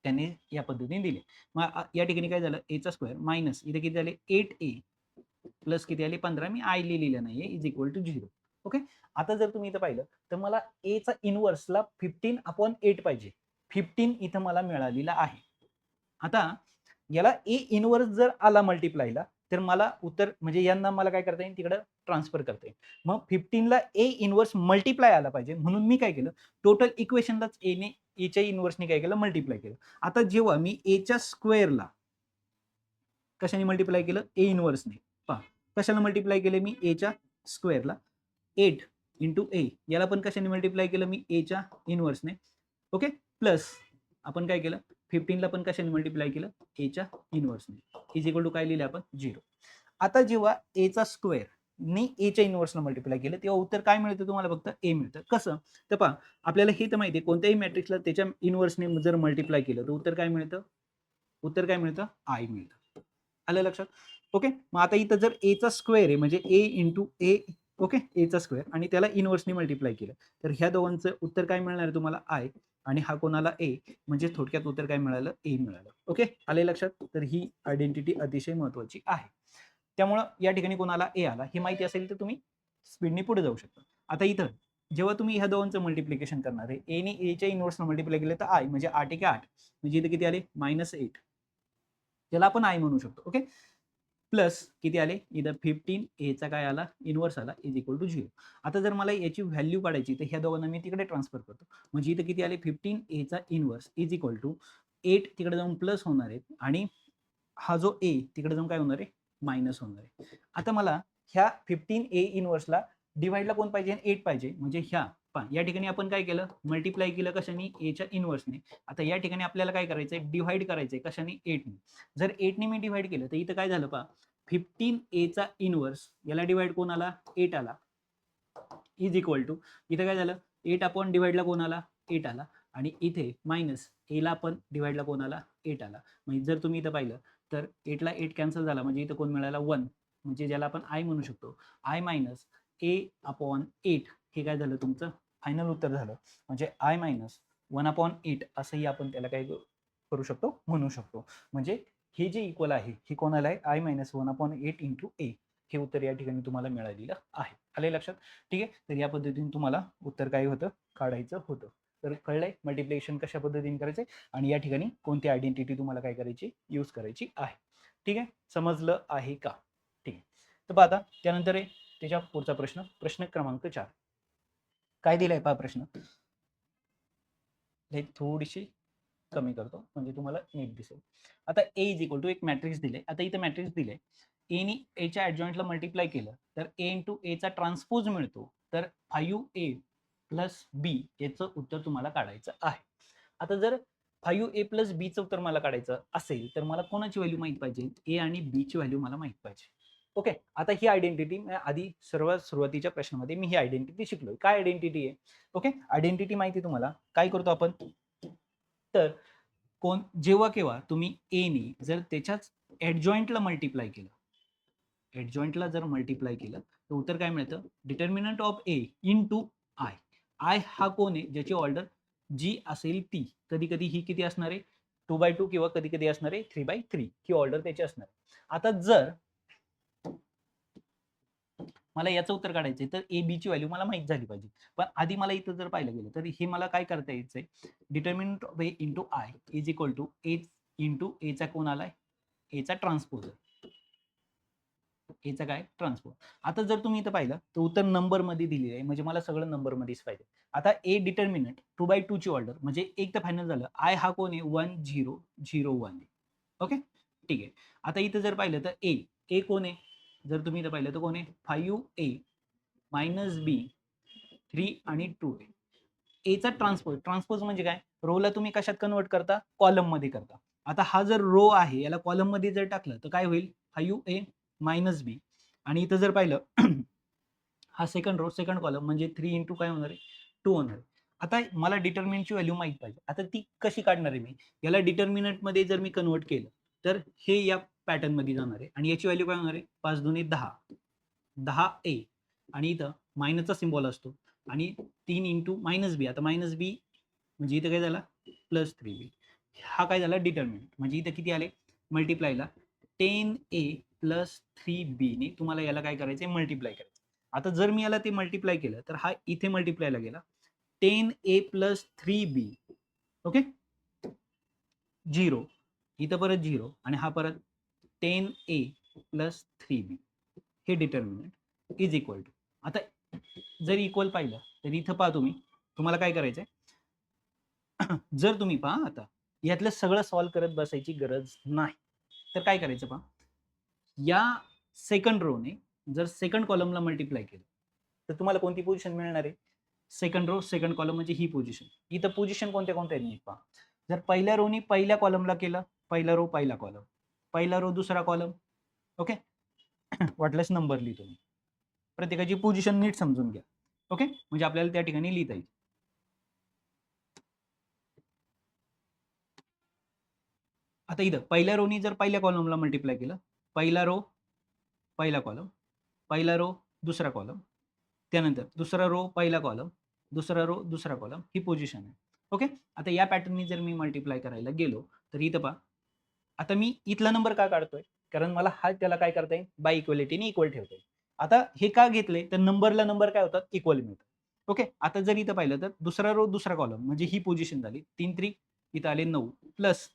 त्याने या पद्धतीने दिले. मग या ठिकाणी काय झालं, ए चा स्क्वेअर मायनस इथे किती झाले 8a प्लस किती आले 15, मी आय लिहिलेलं नाहीये, इज इक्वल टू 0. ओके, आता जर तुम्ही इथं पाहिलं तर मला ए चा इनवर्सला 15/8 पाहिजे. 15 इथं मला मिळालेला आहे. आता याला ए इनवर्स जर आला मल्टिप्लायला तर मला उत्तर म्हणजे यांना मला काय करता येईल तिकडे ट्रान्सफर करता येईल. मग 15 ला ए इनवर्स मल्टिप्लाय आला पाहिजे म्हणून मी काय केलं टोटल इक्वेशनलाच एने एच्या इनवर्सने काय केलं मल्टिप्लाय केलं. आता जेव्हा मी एच्या स्क्वेअरला कशाने मल्टिप्लाय केलं ए इनवर्सने पहा कशाला मल्टिप्लाय केले मी एच्या स्क्वेअरला 8 इंटू ए याला पण कशाने मल्टिप्लाय केलं मी एच्या इनवर्सने ओके प्लस आपण काय केलं 15 ला पण कशाने मल्टिप्लाय केलं एच्या इनवर्सने इज इक्वल टू काय लिहिले आपण 0. आता जेव्हा एचा स्क्वेअर नी एच्या इनवर्सला मल्टिप्लाय केलं तेव्हा उत्तर काय मिळतं तुम्हाला फक्त ए मिळतं. कसं तर पहा आपल्याला हे तर माहिती आहे कोणत्याही मॅट्रिक्सला त्याच्या इनवर्सने जर मल्टिप्लाय केलं तर उत्तर काय मिळतं आय मिळतं. आलं लक्षात ओके. मग आता इथं जर एचा स्क्वेअर आहे म्हणजे ए इंटू ए ओके एचा स्क्वेअर आणि त्याला इनवर्सने मल्टिप्लाय केलं तर ह्या दोघांचं उत्तर काय मिळणार आहे तुम्हाला आय आणि हा कोणाला ए म्हणजे थोडक्यात उत्तर काय मिळालं ए मिळालं. ओके आले लक्षात. तर ही आयडेंटिटी अतिशय महत्वाची आहे. त्यामुळं या ठिकाणी कोणाला ए आला हे माहिती असेल तर तुम्ही स्पीडने पुढे जाऊ शकता. आता इथं जेव्हा तुम्ही ह्या दोघांचं मल्टिप्लिकेशन करणार आहे एने एच्या इनवर्सनं मल्टिप्लाय केलं तर आय म्हणजे 8 × 8 म्हणजे इथे किती आले -8 त्याला आपण आय म्हणू शकतो. ओके प्लस किती आले इथं 15 एचा काय आला इनवर्स आला इज इक्वल टू 0. आता जर मला याची व्हॅल्यू काढायची तर ह्या दोघांना मी तिकडे ट्रान्सफर करतो म्हणजे इथं किती आले 15 एचा इनवर्स इज इक्वल टू 8 तिकडे जाऊन प्लस होणार आहे आणि हा जो ए तिकडे जाऊन काय होणार आहे मायनस होणार आहे. आता मला ह्या 15 ए इनवर्सला डिवाइडला कोण पाहिजे 8 पाहिजे म्हणजे ह्या या ठिकाणी आपण काय केलं मल्टिप्लाय केलं कशाने एच्या इनवर्सने. आता या ठिकाणी आपल्याला काय करायचंय डिवाइड करायचंय कशाने 8 ने. जर 8 ने मी डिवाइड केलं तर इथं काय झालं पहा 15 एचा इनवर्स याला डिवाइड कोण आला 8 आला इज इक्वल टू इथं काय झालं 8 अपॉन डिवाइडला कोण आला 8 आला आणि इथे मायनस एला पण डिवाइडला कोण आला 8 आला. म्हणजे जर तुम्ही इथं पाहिलं तर 8 ला 8 कॅन्सल झाला म्हणजे इथं कोण मिळाला 1 म्हणजे ज्याला आपण आय म्हणू शकतो आय मायनस ए अपॉन 8 हे काय झालं तुमचं फायनल उत्तर झालं म्हणजे आय मायनस 1 अपॉन 8 असंही आपण त्याला काय करू शकतो म्हणू शकतो. म्हणजे हे जे इक्वल आहे हे कोणाला आहे आय मायनस 1 अपॉन 8 इंटू ए हे उत्तर या ठिकाणी तुम्हाला मिळालेलं आहे. आले लक्षात. ठीक आहे तर या पद्धतीने तुम्हाला उत्तर काय होतं काढायचं होतं. तर कळलंय मल्टिप्लिकेशन कशा पद्धतीने करायचंय आणि या ठिकाणी कोणती आयडेंटिटी तुम्हाला काय करायची यूज करायची आहे. ठीक आहे समजलं आहे का. ठीक आहे तर आता त्यानंतर आहे त्याच्या पुढचा प्रश्न क्रमांक 4 काय दिलाय पहा प्रश्न थोडीशी कमी करतो म्हणजे तुम्हाला नीट दिसेल. आता ए इज इक्वल टू एक मॅट्रिक्स दिले. आता इथे मॅट्रिक्स दिले एनी एच्या ऍडजॉइंटला मल्टिप्लाय केलं तर ए इंटू एचा ट्रान्सपोज मिळतो तर 5a प्लस बी याचं उत्तर तुम्हाला काढायचं आहे. आता जर 5a प्लस बीचं उत्तर मला काढायचं असेल तर मला कोणाची व्हॅल्यू माहित पाहिजे ए आणि बी ची व्हॅल्यू मला माहित पाहिजे. ओके आता ही आयडेंटिटी आधी सर्वात सुरुवातीच्या प्रश्नामध्ये मी ही आयडेंटिटी शिकलोय. काय आयडेंटिटी आहे ओके आयडेंटिटी माहिती तुम्हाला काय करतो आपण तर कोण जेव्हा केव्हा तुम्ही ए ने जर त्याच्याच ऍडजॉइंटला मल्टिप्लाय केलं ऍडजॉइंटला जर मल्टिप्लाय केलं तर उत्तर काय मिळतं determinant of A into I. I हा कोण आहे ज्याची ऑर्डर जी असेल ती कधी कधी ही किती असणार आहे 2/2 किंवा कधी कधी असणार आहे 3/3 ही ऑर्डर त्याची असणार आहे. आता जर मला याचं उत्तर काढायचंय तर ए बी ची व्हॅल्यू मला माहित झाली पाहिजे. पण आधी मला इथं जर पाहिलं गेलं तर हे मला काय करता यायचंय determinant of A into I is equal to A into एचा कोण आलाय एचा ट्रान्सपोज एचा काय ट्रान्सपोज. आता जर तुम्ही इथं पाहिलं तर उत्तर नंबर मध्ये दिलेलं आहे म्हणजे मला सगळं नंबर मध्येच पाहिजे. आता ए डिटर्मिनंट 2/2 ची ऑर्डर म्हणजे एक तर फायनल झालं आय हा कोण आहे 1 0 0 1 ओके ठीक आहे. आता इथं जर पाहिलं तर ए कोण आहे जर तुम्ही इथं पाहिलं तर कोण आहे 5a मायनस बी 3 आणि 2 एचा ट्रान्सपोज म्हणजे काय रोला तुम्ही कशात कन्वर्ट करता कॉलम मध्ये करता. आता हा जर रो आहे याला कॉलम मध्ये जर टाकलं तर काय होईल 5a मायनस बी आणि इथं जर पाहिलं हा सेकंड रो सेकंड कॉलम म्हणजे 3 इंटू काय होणार आहे 2 होणार आहे. आता मला डिटर्मिनंटची व्हॅल्यू माहित पाहिजे. आता ती कशी काढणार आहे मी याला डिटर्मिनंट मध्ये जर मी कन्वर्ट केलं तर हे या पॅटर्न मध्ये जाणार आहे आणि याची व्हॅल्यू काय होणार आहे 5 दुने 10 आणि इथं मायनसचा सिम्बॉल असतो आणि 3 इंटू मायनस बी आता मायनस बी म्हणजे इथं काय झाला प्लस 3b हा काय झाला डिटर्मिनंट म्हणजे इथं किती आले मल्टिप्लायला 10a प्लस 3b ने तुम्हाला याला काय करायचंय मल्टिप्लाय करायचं. आता जर मी याला ते मल्टिप्लाय केलं तर हा इथे मल्टिप्लायला गेला 10a प्लस 3b ओके 0 इथं परत 0 आणि हा परत 10a प्लस 3b हे डिटर्मिनंट इज इक्वल टू, आता जर इक्वल पाहिलं तर इथं पहा तुम्हाला काय करायचंय जर तुम्ही पहा आता यातलं सगळं सॉल्व्ह करत बसायची गरज नाही, तर काय करायचं पहा, या सेकंड रोने जर सेकंड कॉलमला मल्टिप्लाय केलं तर तुम्हाला कोणती पोझिशन मिळणार आहे, सेकंड रो सेकंड कॉलम म्हणजे ही पोझिशन. इथं पोझिशन कोणत्या कोणत्या आहेत पहा, जर पहिल्या रोनी पहिल्या कॉलमला केलं, पहिला रो पहिला कॉलम, पहिला रो दुसरा कॉलम, ओके वाटल्यास नंबर लिहितो मी, प्रत्येकाची पोझिशन नीट समजून घ्या. ओके, म्हणजे आपल्याला त्या ठिकाणी लिहिता येईल. आता इथं पहिल्या रोनी जर पहिल्या कॉलमला मल्टिप्लाय केलं, पहिला रो पहिला कॉलम, पहिला रो दुसरा कॉलम, त्यानंतर दुसरा रो पहिला कॉलम, दुसरा रो दुसरा कॉलम, ही पोझिशन आहे. ओके, आता या पॅटर्ननी जर मी मल्टिप्लाय करायला गेलो तर इथं पहा, आता मी इथला नंबर का काढतोय, कारण मला हा त्याला काय करता येईल, बाय इक्वलिटीने इक्वल ठेवता येईल. आता हे का घेतले तर नंबरला नंबर काय होतात, इक्वल मिळतात. ओके, आता जर इथं पाहिलं तर दुसरा रो दुसरा कॉलम म्हणजे ही पोझिशन झाली, 3 3 इथं आले 9 प्लस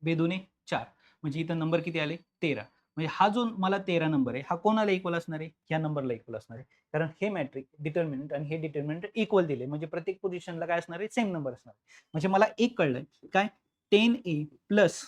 बेदुने 4 म्हणजे इथं नंबर किती आले 13. म्हणजे हा जो मला 13 नंबर आहे हा कोणाला इक्वल असणार आहे, ह्या नंबरला इक्वल असणार आहे, कारण हे मॅट्रिक डिटर्मिनंट आणि हे डिटर्मिनंट इक्वल दिले म्हणजे प्रत्येक पोझिशनला काय असणार आहे, सेम नंबर असणार आहे. म्हणजे मला एक कळलंय काय, 10a plus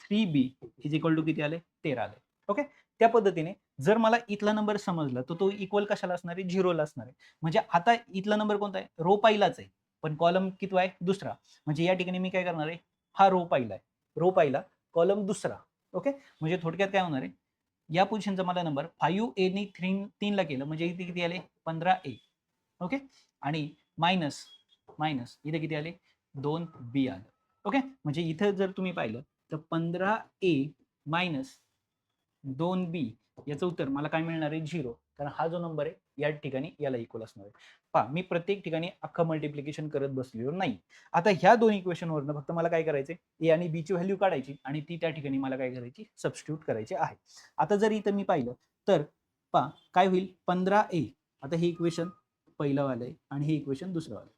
3b is equal to किती आले, 13 आले. ओके, त्या पद्धतीने जर मला इथला नंबर समजला तर तो इक्वल कशाला असणार आहे, झिरोला असणार आहे. म्हणजे आता इथला नंबर कोणता आहे, रो पहिलाच आहे पण कॉलम किती आहे, दुसरा. म्हणजे या ठिकाणी मी काय करणार आहे, हा रो पहिला आहे, रो पहिला कॉलम दुसरा. ओके, म्हणजे थोडक्यात काय होणार आहे, या पोझिशनचा मला नंबर 5a ने 3 ला केलं म्हणजे इथे किती आले, 15a. ओके, आणि मायनस मायनस इथे किती आले, 2b आलं. ओके, म्हणजे इथं जर तुम्ही पाहिलं तर 15a मायनस 2b याचं उत्तर मला काय मिळणार आहे, 0, कारण हा जो नंबर आहे या ठिकाणी याला इक्वल असणार आहे. पहा, मी प्रत्येक ठिकाणी अख्खं मल्टिप्लिकेशन करत बसलेलो नाही. आता ह्या दोन इक्वेशन वरनं फक्त मला काय करायचे, ए आणि बी ची व्हॅल्यू काढायची आणि ती त्या ठिकाणी मला काय करायची, सबस्टिट्यूट करायची आहे. आता जर इथं मी पाहिलं तर पहा काय होईल, 15a, आता हे इक्वेशन पहिलं वालं आहे आणि हे इक्वेशन दुसरं वालं आहे.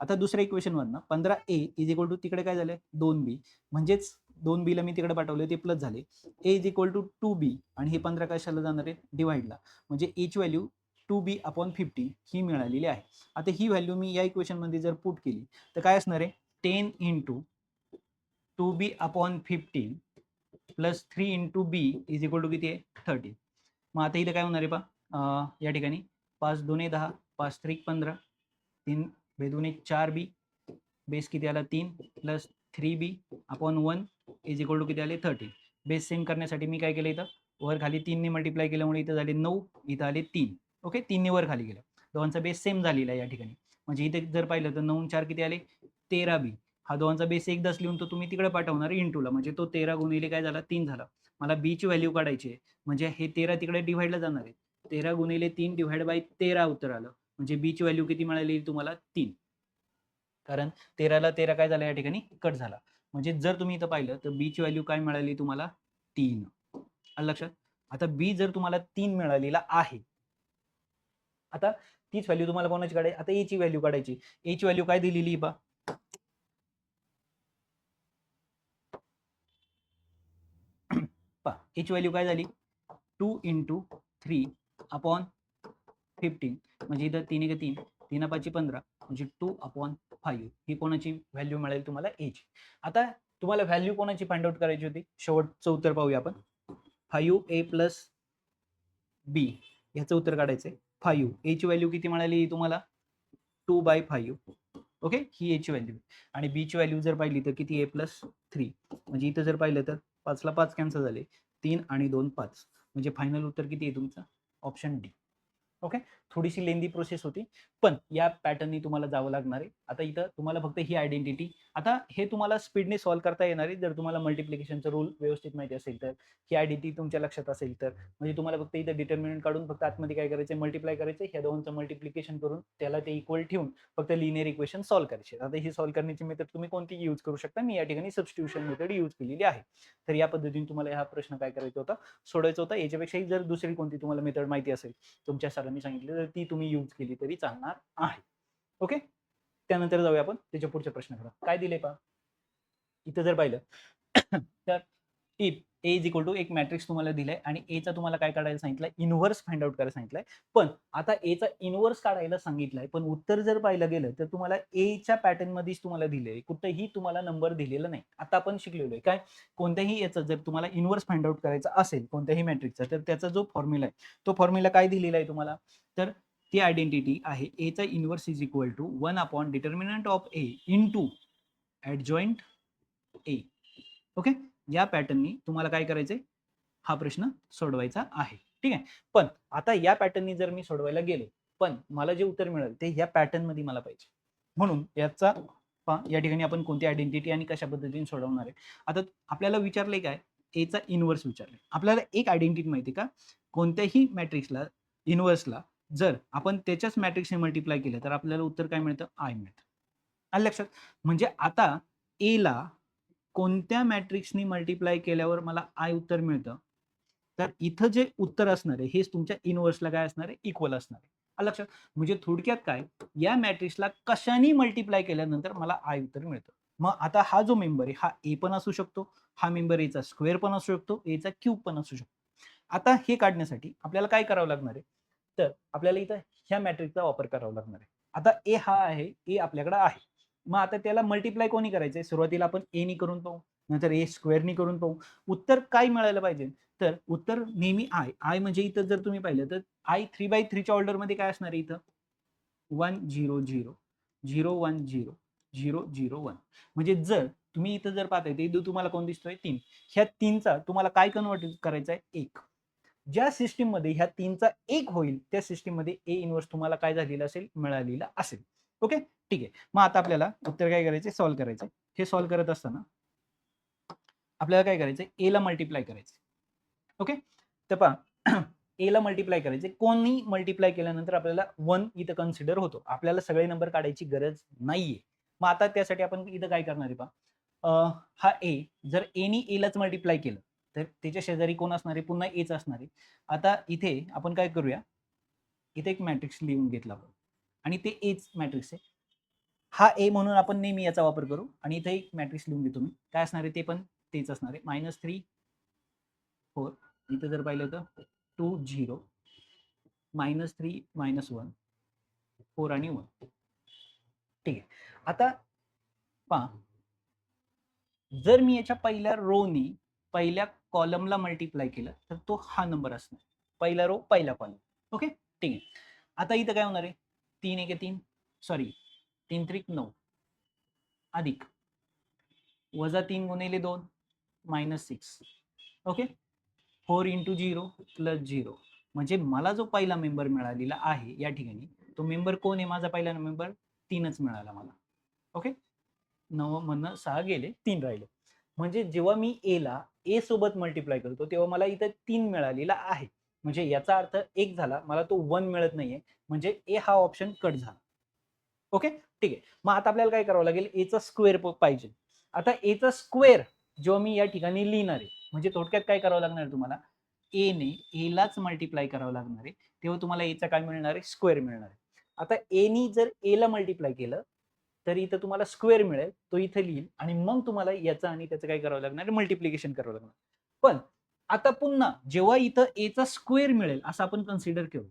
आता दुसऱ्या इक्वेशन वरनं 15a इज इक्वल टू तिकडे काय झालंय 2b, म्हणजेच 2b ला मी तिकडे पाठवले ते प्लस झाले, a is equal to 2b आणि हे 15 कशाला जाणार आहे, डिवाइडला, म्हणजे a ची व्हॅल्यू 2b अपॉन 50 ही मिळालेली आहे. आता ही व्हॅल्यू मी या इक्वेशन मध्ये जर पुट केली तर काय असणार आहे, 10 into 2b upon 15 plus 3 into b is equal to किती आहे, 30. मग आता इथे काय होणार आहे पहा, या ठिकाणी 5 2 10, 5 3 15, 3 बेदुने 4b, बेस किती आला 3 plus 3b upon 1 is equal to किती आले 30. बेस सेम करण्यासाठी मी काय केलं, इथं वर खाली 3 ने मल्टिप्लाय केल्यामुळे इथं झाले 9, इथं आले 3. ओके, 3 ने वर खाली गेलं, दोघांचा बेस सेम झालेला आहे या ठिकाणी. म्हणजे इथे जर पाहिलं तर 9 4 किती आले, 13b. हा दोघांचा बेस एकदाच लिहून तो तुम्ही तिकडे पाठवणार इंटूला, म्हणजे तो 13 गुणिले काय झाला, 3 झाला. मला b ची व्हॅल्यू काढायची आहे, म्हणजे हे 13 तिकडे डिव्हाइडला जाणार आहे, 13 गुणिले 3 डिव्हाइड बाय 13 उत्तर आलं. म्हणजे b ची व्हॅल्यू किती मिळाली तुम्हाला, 3, कारण 13 ला 13 काय झालं या ठिकाणी कट झाला. म्हणजे जर तुम्ही इथं पाहिलं तर b ची व्हॅल्यू काय मिळाली तुम्हाला, 3. आलं लक्षात. आता b जर तुम्हाला 3 मिळालेला आहे, आता तीच व्हॅल्यू तुम्हाला कोणाची काढायची, आता a ची व्हॅल्यू काढायची. a ची व्हॅल्यू काय दिलेली बा, पहा a ची व्हॅल्यू काय झाली, 2 इंटू 3 अपॉन 15, म्हणजे इथं 3 1 3, 3 5 15 म्हणजे 2 अपॉन 5 ही कोणाची व्हॅल्यू मिळेल तुम्हाला, a ची. आता तुम्हाला व्हॅल्यू कोणाची फाइंड आउट करायची होती, शेवटचं उत्तर पाहूया आपण. 5a प्लस b याचं उत्तर काढायचंय. 5 a ची व्हॅल्यू किती मिळाली तुम्हाला, 2/5. ओके, ही a ची व्हॅल्यू आणि b ची व्हॅल्यू जर पाहिली तर किती, a प्लस 3, म्हणजे इथं जर पाहिलं तर 5 ला 5 कॅन्सल झाले, 3 आणि 2 5, म्हणजे फायनल उत्तर किती आहे तुमचं, ऑप्शन डी. ओके, थोडीशी लेंदी प्रोसेस होती पण या पॅटर्ननी तुम्हाला जावं लागणार आहे. आता इथं तुम्हाला फक्त ही आयडेंटिटी, आता हे तुम्हाला स्पीडने सॉल्व्ह करता येणार आहे जर तुम्हाला मल्टिप्लिकेशनचा रूल व्यवस्थित माहिती असेल तर, ही आयडेंटिटी तुमच्या लक्षात असेल तर. म्हणजे तुम्हाला फक्त इथं डिटर्मिनंट काढून फक्त आतमध्ये काय करायचं, मल्टिप्लाय करायचं, ह्या दोनचं मल्टिप्लिकेशन करून त्याला ते इक्वल ठेवून फक्त लिनियर इक्वेशन सॉल्व्ह करायचे. आता ही सॉल्व्ह करण्याची मेथड तुम्ही कोणती यूज करू शकता, मी या ठिकाणी सबस्टिट्यूशन मेथड यूज केलेली आहे. तर या पद्धतीने तुम्हाला हा प्रश्न काय करायचा होता, सोडवायचा होता. याच्यापेक्षाही जर दुसरी कोणती तुम्हाला मेथड माहिती असेल तुमच्या सरांनी सांगितलं तर ती तुम्ही यूज केली तरी चालणार आहे. ओके, त्यानंतर जाऊया आपण त्याच्या पुढच्या प्रश्नाकडे. काय दिले पहा, इथं जर पाहिलं तर if A is equal to एक मॅट्रिक्स तुम्हाला दिलाय आणि एचा तुम्हाला काय काढायला सांगितलंय, इनव्हर्स फाइंड आउट करायला सांगितलंय. पण आता एचा इनव्हर्स काढायला सांगितलंय, पण उत्तर जर पाहिलं गेलं तर तुम्हाला एच्या पॅटर्न मध्येच तुम्हाला दिले, कुठेही तुम्हाला नंबर दिलेला नाही. आता आपण शिकलेलो आहे काय, कोणत्याही याचा जर तुम्हाला इनव्हर्स फाइंड आउट करायचा असेल कोणत्याही मॅट्रिक्सचा, तर त्याचा जो फॉर्म्युला आहे तो फॉर्म्युला काय दिलेला आहे तुम्हाला, तर ती आयडेंटिटी आहे एचा inverse is equal to 1 upon determinant of A into adjoint A. Okay, या पॅटर्ननी तुम्हाला काय करायचंय, हा प्रश्न सोडवायचा आहे. ठीक आहे. पण आता या पॅटर्ननी जर मी सोडवायला गेलो, पण मला जे उत्तर मिळेल ते या पॅटर्न मध्ये मला पाहिजे. म्हणून याचा या ठिकाणी आपण कोणती आयडेंटिटी आणि कशा पद्धतीने सोडवणार आहे. आता आपल्याला विचारले काय, एचा इनव्हर्स विचारले. आपल्याला एक आयडेंटिटी माहिती का, कोणत्याही मॅट्रिक्सला इनव्हर्सला जर आपण त्याच्याच मॅट्रिक्सने मल्टिप्लाय केलं तर आपल्याला उत्तर काय मिळतं, आय मिळतं. आलं लक्षात. म्हणजे आता ए ला कोणत्या मॅट्रिक्सनी मल्टिप्लाय केल्यावर मला आय उत्तर मिळतं, तर इथं जे उत्तर असणार आहे हेच तुमच्या इनव्हर्सला काय असणार आहे, इक्वल असणार आहे. आलं लक्षात. म्हणजे थोडक्यात काय, या मॅट्रिक्सला कशाने मल्टिप्लाय केल्यानंतर मला आय उत्तर मिळतं. मग आता हा जो मेंबर आहे हा ए पण असू शकतो, हा मेंबर एचा स्क्वेअर पण असू शकतो, एचा क्यूब पण असू शकतो. आता हे काढण्यासाठी आपल्याला काय करावं लागणार आहे, तर आपल्याला इथं ह्या मॅट्रिक्सचा वापर करावा लागणार आहे. आता ए हा आहे, ए आपल्याकडे आहे. मग आता त्याला मल्टिप्लाय कोणी करायचंय, सुरुवातीला आपण ए नी करून पाहू, नंतर ए स्क्वेअर नी करून पाहू. उत्तर काय मिळायला पाहिजे, तर उत्तर नेहमी आय. आय म्हणजे इथं जर तुम्ही पाहिलं तर आय 3/3 च्या ऑर्डर मध्ये काय असणार आहे, इथं 1 0 0 0 1 0 0 0 1. म्हणजे जर तुम्ही इथं जर पाहताय तर इथं तुम्हाला कोण दिसतोय, 3. ह्या 3चा तुम्हाला काय कन्वर्ट करायचा आहे, 1. ज्या सिस्टीम मध्ये ह्या 3चा 1 होईल त्या सिस्टीम मध्ये ए इनव्हर्स तुम्हाला काय झालेला असेल, मिळालेला असेल. ओके, ठीक आहे. मग आता आपल्याला उत्तर काय करायचे, सॉल्व्ह करायचे. हे सॉल्व्ह करत असताना आपल्याला काय करायचंय, ए ला मल्टिप्लाय करायचं. ओके, तर पहा ए ला मल्टिप्लाय करायचे. कोणी मल्टिप्लाय केल्यानंतर आपल्याला 1 इथं कन्सिडर होतो. आपल्याला सगळे नंबर काढायची गरज नाहीये. मग आता त्यासाठी आपण इथं काय करणार आहे पहा, हा ए जर ए नी ए लाच मल्टिप्लाय केलं तर त्याच्या शेजारी कोण असणार आहे, पुन्हा एच असणार आहे. आता इथे आपण काय करूया, इथे एक मॅट्रिक्स लिहून घेतला आपण आणि ते एच मॅट्रिक्स आहे. हा ए म्हणून आपण नेहमी याचा वापर करू आणि इथे एक मॅट्रिक्स लिहून घेतो मी. काय असणार आहे, ते पण तेच असणार आहे. -3 4. इथं जर पाहिलं तर 2 0 -3 -1 4 आणि 1. ठीक आहे. आता पहा, जर मी याच्या पहिल्या रोनी पहिल्या कॉलमला मल्टिप्लाय केलं तर तो हा नंबर असणार. पहिला रो पहिला कॉलम. ओके, ठीक आहे. आता इथं काय होणार आहे, 3 1 3 सॉरी 3 3 9 अधिक -3 गुणिले 2 -6. Okay, 4 into 0 plus 0. म्हणजे मला जो पहिला मेंबर मिळालेला आहे या ठिकाणी, तो मेंबर कोण आहे, माझा पहिला मेंबर 3च मिळाला मला. ओके, 9 मधनं 6 गेले, 3 राहिले. म्हणजे जेव्हा मी ए ला ए सोबत मल्टिप्लाय करतो तेव्हा मला इथं 3 मिळालेला आहे. म्हणजे याचा अर्थ एक झाला, मला तो 1 मिळत नाहीये, म्हणजे ए हा ऑप्शन कट झाला. ओके, ठीक आहे. मग आता आपल्याला काय करावं लागेल, एचा स्क्वेअर पाहिजे. आता एचा स्क्वेअर जेव्हा मी या ठिकाणी लिहिणार आहे, म्हणजे थोडक्यात काय करावं लागणार आहे तुम्हाला, ए ने ए लाच मल्टिप्लाय करावं लागणार आहे. तेव्हा तुम्हाला एचा काय मिळणार आहे, स्क्वेअर मिळणार आहे. आता ए नी जर ए ला मल्टिप्लाय केलं तर इथं तुम्हाला स्क्वेअर मिळेल, तो इथे लिहिल आणि मग तुम्हाला याचं आणि त्याचं काय करावं लागणार आहे, मल्टिप्लिकेशन करावं लागणार. पण आता पुन्हा जेव्हा इथं एचा स्क्वेअर मिळेल असं आपण कन्सिडर करू.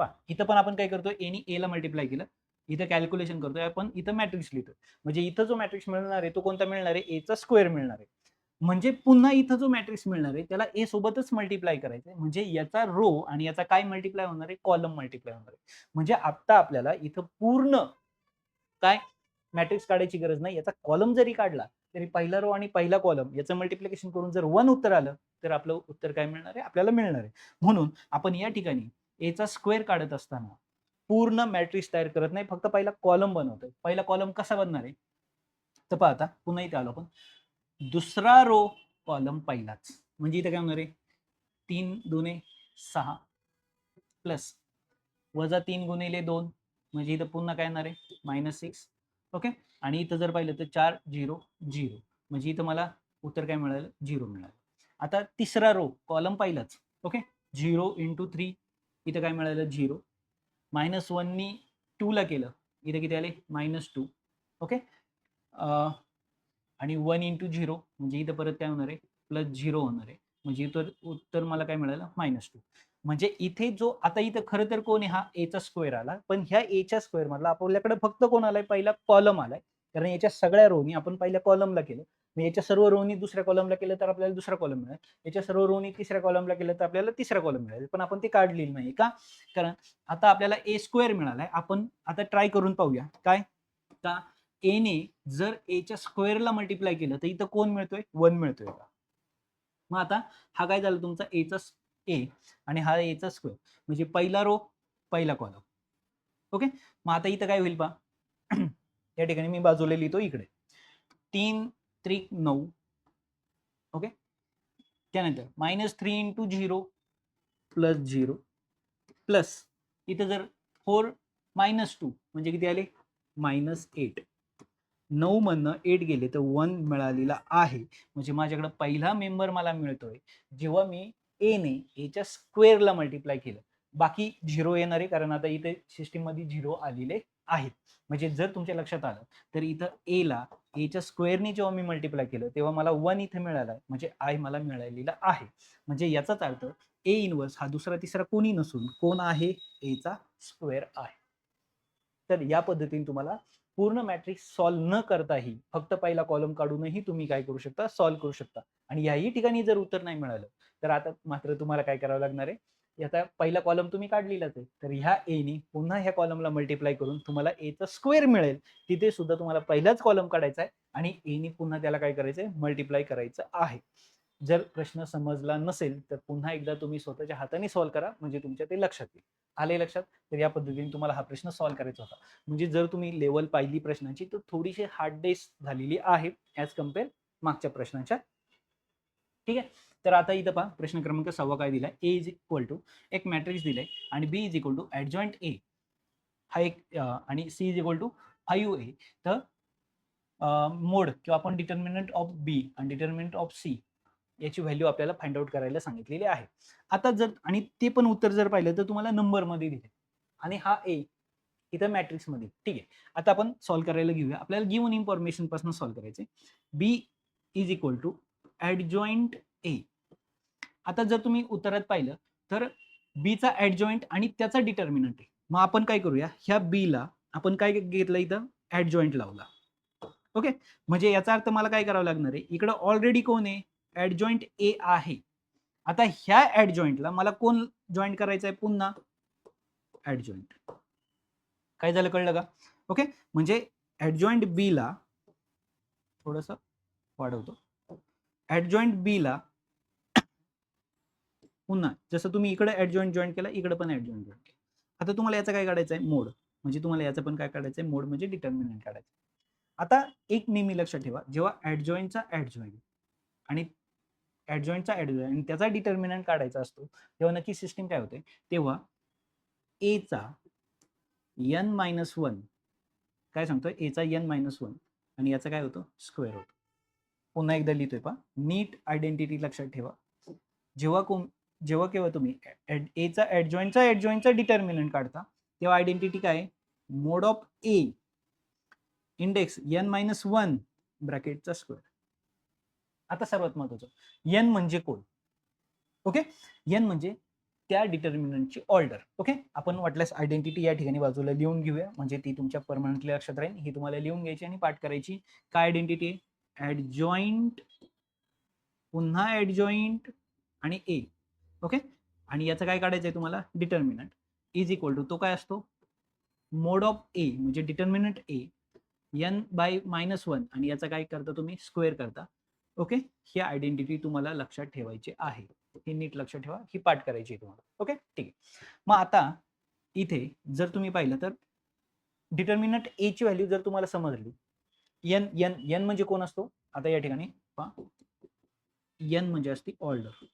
पहा, इथं पण आपण काय करतोय, ए नी ए ला मल्टिप्लाय केलं, इथं कॅल्क्युलेशन करतोय आपण, इथं मॅट्रिक्स लिहितोय. म्हणजे इथं जो मॅट्रिक्स मिळणार आहे तो कोणता मिळणार आहे, एचा स्क्वेअर मिळणार आहे. म्हणजे पुन्हा इथं जो मॅट्रिक्स मिळणार आहे त्याला ए सोबतच मल्टिप्लाय करायचं आहे. म्हणजे याचा रो आणि याचा काय मल्टिप्लाय होणार आहे, कॉलम मल्टिप्लाय होणार आहे. म्हणजे आता आपल्याला इथं पूर्ण काय मॅट्रिक्स काढायची गरज नाही. याचा कॉलम जरी काढला तरी पहिला रो आणि पहिला कॉलम याचं मल्टिप्लिकेशन करून जर 1 उत्तर आलं तर आपलं उत्तर काय मिळणार आहे, आपल्याला मिळणार आहे. म्हणून आपण या ठिकाणी एचा स्क्वेअर काढत असताना पूर्ण मॅट्रिक्स तयार करत नाही, फक्त पहिला कॉलम बनवतोय. पहिला कॉलम कसा बनणार आहे, तर पहा आता पुन्हा इथे आलो आपण, दुसरा रो कॉलम पहिलाच. म्हणजे इथे काय होणार आहे, 3 दुने 6 प्लस -3 गुणिले 2 म्हणजे इथं पुन्हा काय येणार आहे, -6. ओके, आणि इथं जर पाहिलं तर 4 0 0 म्हणजे इथं मला उत्तर काय मिळालं, 0 मिळालं. आता तिसरा रो कॉलम पहिलाच. ओके, 0 × 3 इथं काय मिळालं, 0. -1 नी 2 ला केलं, इथे किती आले, -2. ओके, आणि 1 × 0 म्हणजे इथं परत काय होणार आहे, प्लस 0 होणार आहे, म्हणजे इथं उत्तर मला काय मिळालं -2. म्हणजे इथे जो आता इथं खरं तर कोण आहे, हा एचा स्क्वेअर आला, पण ह्या एच्या स्क्वेअर मधला आपल्याकडे फक्त कोण आलाय, पहिला कॉलम आलाय, कारण याच्या सगळ्या रोनी आपण पहिल्या कॉलमला केलं, याच्या सर्व रोनी दुसऱ्या कॉलमला केलं तर आपल्याला दुसरा कॉलम मिळेल, याच्या सर्व रोनी तिसऱ्या कॉलमला केलं तर आपल्याला तिसरा कॉलम मिळेल, पण आपण ते काढलेली नाही का, कारण आता आपल्याला ए स्क्वेअर मिळालाय. आपण आता ट्राय करून पाहूया काय, का ए ने जर एच्या स्क्वेअरला मल्टिप्लाय केलं तर इथं कोण मिळतोय, 1 मिळतोय का. मग आता हा काय झाला तुमचा एचा ए आणि हा एचा स्क्वेअर, म्हणजे पहिला रो पहिला कॉलम. ओके, मग आता इथं काय होईल पहा या ठिकाणी मी बाजूला लिहितो इकडे 3 त्रिक 9. ओके, त्यानंतर -3 इंटू 0 प्लस 0 प्लस इथं जर 4 -2 म्हणजे किती आले -8. 9 मधनं 8 गेले तर 1 मिळालेला आहे, म्हणजे माझ्याकडे पहिला मेंबर मला मिळतोय जेव्हा मी ए ने एच्या स्क्वेअरला मल्टिप्लाय केलं. बाकी 0 येणार आहे, कारण आता इथे सिस्टीम मध्ये 0 आलेले आहेत. म्हणजे जर तुमच्या लक्षात आलं तर इथं ए ला एच्या स्क्वेअरने जेव्हा मी मल्टिप्लाय केलं तेव्हा मला 1 इथे मिळाला, म्हणजे आय मला मिळालेला आहे. म्हणजे याचाच अर्थ ए इनवर्स हा दुसरा तिसरा कोणी नसून कोण आहे, एचा स्क्वेअर आहे. तर या पद्धतीने तुम्हाला पूर्ण मॅट्रिक्स सॉल्व्ह न करताही फक्त पहिला कॉलम काढूनही तुम्ही काय करू शकता, सॉल्व्ह करू शकता. आणि याही ठिकाणी जर उत्तर नाही मिळालं तर आता मात्र तुम्हाला काय करावं लागणार आहे, आता पहिला कॉलम तुम्ही काढलेलाच आहे, तर ह्या ए ने पुन्हा ह्या कॉलमला मल्टिप्लाय करून तुम्हाला एचा स्क्वेअर मिळेल, तिथे सुद्धा तुम्हाला पहिलाच कॉलम काढायचा आहे आणि ए ने पुन्हा त्याला काय करायचंय, मल्टिप्लाय करायचं आहे. जर प्रश्न समजला नसेल तर पुन्हा एकदा तुम्ही स्वतःच्या हाताने सॉल्व्ह करा, म्हणजे तुमच्या ते लक्षात येईल. आले लक्षात, तर या पद्धतीने तुम्हाला हा प्रश्न सॉल्व्ह करायचा होता. म्हणजे जर तुम्ही लेवल पाहिली प्रश्नाची तर थोडीशी हार्डनेस झालेली आहे ॲज कम्पेअर मागच्या प्रश्नाच्या. ठीक आहे, तर आता इथं पहा प्रश्न क्रमांक 6 काय दिलाय, ए इज इक्वल टू एक मॅट्रिक्स दिलाय आणि बी इज इक्वल टू ऍडजॉइंट ए हा एक आणि C is equal to 5a. तर मोड किंवा आपण डिटर्मिनंट ऑफ बी आणि डिटर्मिनंट ऑफ सी याची व्हॅल्यू आपल्याला फाइंड आउट करायला सांगितलेली आहे. आता जर आणि ते पण उत्तर जर पाहिलं तर तुम्हाला नंबर मध्ये दिले आणि हा ए इथं मॅट्रिक्स मध्ये. ठीक आहे, आता आपण सॉल्व्ह करायला घेऊया. आपल्याला गिव्हन इन्फॉर्मेशन पासून सॉल्व्ह करायचे. बी इज इक्वल टू ऍडजॉइंट ए. आता जर तुम्ही उत्तरात पाहिलं तर बी चा ऍडजॉइंट आणि त्याचा डिटर्मिनंट आहे. मग आपण काय करूया, ह्या बी ला आपण काय घेतलं, इथं ऍडजॉइंट लावला. ओके, म्हणजे याचा अर्थ मला काय करावं लागणार आहे, इकडे ऑलरेडी कोण आहे, ऍडजॉइंट ए आहे. आता ह्या ऍडजॉइंटला मला कोण जॉईन करायचं आहे, पुन्हा ऍडजॉइंट. काय झालं कळलं का. ओके, म्हणजे ऍडजॉइंट बी ला थोडस वाढवतो, ऍडजॉइंट बी ला पुन्हा जसं तुम्ही इकडे ऍडजॉइंट जॉईन केला, इकडे पण ऍडजॉइंट जॉईन केला. आता तुम्हाला याचं काय काढायचं आहे, मोड. म्हणजे तुम्हाला याचं पण काय काढायचं आहे, मोड म्हणजे डिटर्मिनंट काढायचं. आता एक नेहमी लक्षात ठेवा, जेव्हा ऍडजॉइंटचा ऍडजॉइंट आणि ऍडजॉइंटचा ऍडजॉइंट आणि त्याचा डिटर्मिनंट काढायचा असतो, तेव्हा नक्की सिस्टीम काय होते, तेव्हा ए चा n-1 काय सांगतोय, ए चा n-1 आणि याचा काय होतो, स्क्वेअर होतो. पुन्हा एकदा लिहितोय पहा, नीट आयडेंटिटी लक्षात ठेवा. जेव्हा केव्हा तुम्ही ए चा ऍडजॉइंटचा डिटर्मिनंट काढता तेव्हा आयडेंटिटी काय आहे, mod of A index n-1 ब्रॅकेटचा स्क्वेअर. आता सर्वात महत्वाचं, n म्हणजे कोण. ओके, n म्हणजे त्या डिटर्मिनंटची ऑर्डर. ओके, आपण वाटल्यास आयडेंटिटी या ठिकाणी बाजूला लिहून घेऊया, म्हणजे ती तुमच्या परमनंटली लक्षात राहील. ही तुम्हाला लिहून घ्यायची आणि पाठ करायची. काय आयडेंटिटी आहे, ऍडजॉइंट पुन्हा ऍडजॉइंट आणि ए. ओके, आणि याचं काय काढायचं आहे तुम्हाला, डिटर्मिनंट इज इक्वल टू तो काय असतो, मोड ऑफ ए म्हणजे डिटर्मिनंट ए n/-1 आणि याचा काय करता तुम्ही, स्क्वेअर करता. ओके, ही आयडेंटिटी तुम्हाला लक्षात ठेवायची आहे. हे नीट लक्षात ठेवा, ही पाठ करायची आहे तुम्हाला. ओके, ठीक आहे. मग आता इथे जर तुम्ही पाहिलं तर डिटर्मिनंट ए ची व्हॅल्यू जर तुम्हाला समजली, n n n म्हणजे कोण असतो, आता या ठिकाणी पहा, n म्हणजे असते ऑर्डर,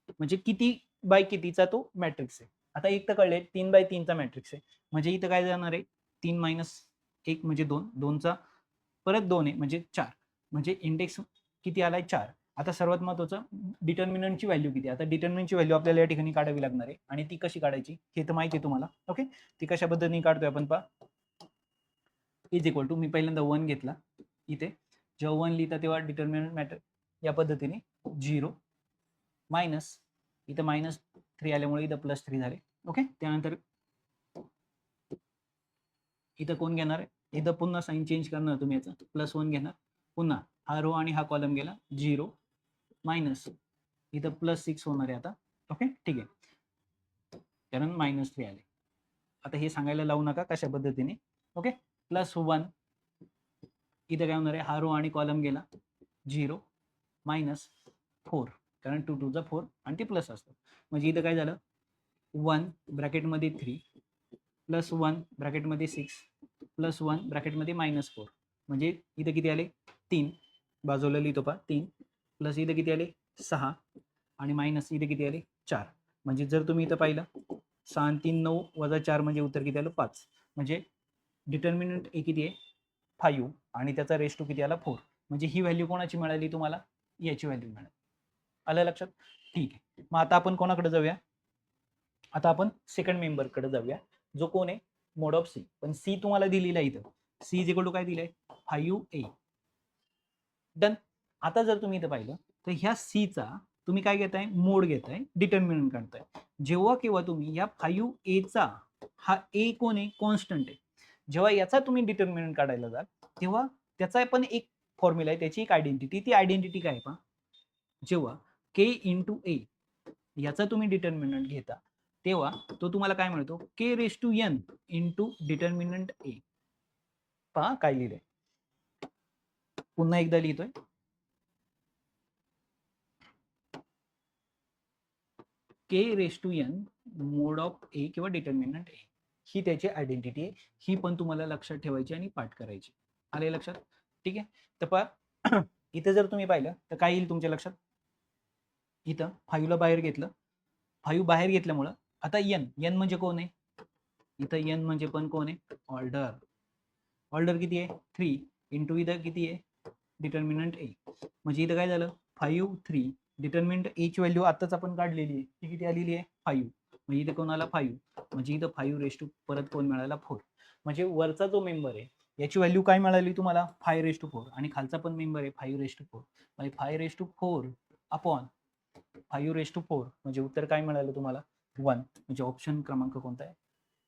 म्हणजे किती बाय कितीचा तो मॅट्रिक्स आहे. आता एक तर कळले 3/3 चा मॅट्रिक्स आहे, म्हणजे इथं काय जाणार आहे, 3 - 1 म्हणजे 2, 2 चा परत 2 आहे म्हणजे 4, म्हणजे इंडेक्स किती आलाय, 4. आता सर्वात महत्वाचं डिटर्मिनंटची व्हॅल्यू किती. आता डिटर्मिनंटची व्हॅल्यू आपल्याला या ठिकाणी काढावी लागणार आहे आणि ती कशी काढायची हे तर माहिती आहे तुम्हाला. ओके, ती कशा पद्धतीने काढतोय आपण पहा, इज इक्वल टू मी पहिल्यांदा 1 घेतला इथे, जेव्हा 1 लिहिता तेव्हा डिटर्मिनंट मॅटर या पद्धतीने 0 मायनस इथं -3 आल्यामुळे इथं +3 झाले. ओके, त्यानंतर इथं कोण घेणार आहे, इथं पुन्हा साइन चेंज करणार तुम्ही, याचा +1 घेणार, पुन्हा हा रो आणि हा कॉलम गेला 0 मायनस इथं +6 होणार आहे आता. ओके, ठीक आहे, कारण -3 आले. आता हे सांगायला लावू नका कशा पद्धतीने. ओके, +1 इथं काय होणार आहे, हा रो आणि कॉलम गेला 0 मायनस 4, कारण 2 2 4 आणि ते प्लस असतं, म्हणजे इथं काय झालं 1 ब्रॅकेटमध्ये 3 +1 ब्रॅकेटमध्ये 6 +1 ब्रॅकेटमध्ये -4, म्हणजे इथं किती आले 3, बाजूला लिहितो पहा 3, प्लस इथं किती आले 6 आणि मायनस इथे किती आले 4. म्हणजे जर तुम्ही इथं पाहिलं 6 आणि 3 9 वजा 4 म्हणजे उत्तर किती आलं 5. म्हणजे डिटर्मिनंट ए किती आहे 5 आणि त्याचा रेस टू किती आला 4. म्हणजे ही व्हॅल्यू कोणाची मिळाली तुम्हाला, याची व्हॅल्यू मिळाली. आलं लक्षात? ठीक आहे, मग आता आपण कोणाकडे जाऊया, आता आपण सेकंड मेंबरकडे जाऊया, जो कोण आहे मोड ऑफ सी. पण सी तुम्हाला दिलेला आहे इथं, सी इज इक्वल टू काय दिलंय 5a. डन. आता जर तुम्ही इथं पाहिलं तर ह्या सीचा तुम्ही काय घेताय, मोड घेताय, डिटर्मिनंट काढताय. जेव्हा केव्हा तुम्ही या 5a चा, हा a कोण आहे कॉन्स्टंट आहे, जेव्हा याचा तुम्ही डिटर्मिनंट काढायला जाल तेव्हा त्याचा पण एक फॉर्म्युला आहे, त्याची एक आयडेंटिटी. ती आयडेंटिटी काय पहा, जेव्हा k इंटू ए याचा तुम्ही डिटर्मिनंट घेता तेव्हा तो तुम्हाला काय मिळतो, k⁻n इंटू डिटर्मिनंट ए. पहा काय लिहिलंय, पुन्हा एकदा लिहितोय, k⁻n मोड ऑफ ए किंवा डिटर्मिनंट ए, ही त्याची आयडेंटिटी आहे. ही पण तुम्हाला लक्षात ठेवायची आणि पाठ करायची. आले लक्षात? ठीक आहे, तर पहा इथे जर तुम्ही पाहिलं तर काय येईल तुमच्या लक्षात, इथं 5 ला बाहेर घेतलं, 5 बाहेर घेतल्यामुळं आता n म्हणजे कोण आहे, इथं n म्हणजे पण कोण आहे ऑर्डर. ऑर्डर किती आहे 3 इंटू इथं किती आहे डिटर्मिनंट ए, म्हणजे इथं काय झालं 5 3. डिटर्मिनंट ए ची व्हॅल्यू आताच आपण काढलेली आहे, ती किती आलेली आहे 5, म्हणजे इथे कोण आला 5, म्हणजे इथं 5 परत कोण मिळाला 4. म्हणजे वरचा जो मेंबर आहे याची व्हॅल्यू काय मिळाली तुम्हाला 5 आणि खालचा पण मेंबर आहे 5 म्हणजे 5 अपॉन 5 म्हणजे उत्तर काय मिळालं तुम्हाला 1. म्हणजे ऑप्शन क्रमांक कोणता आहे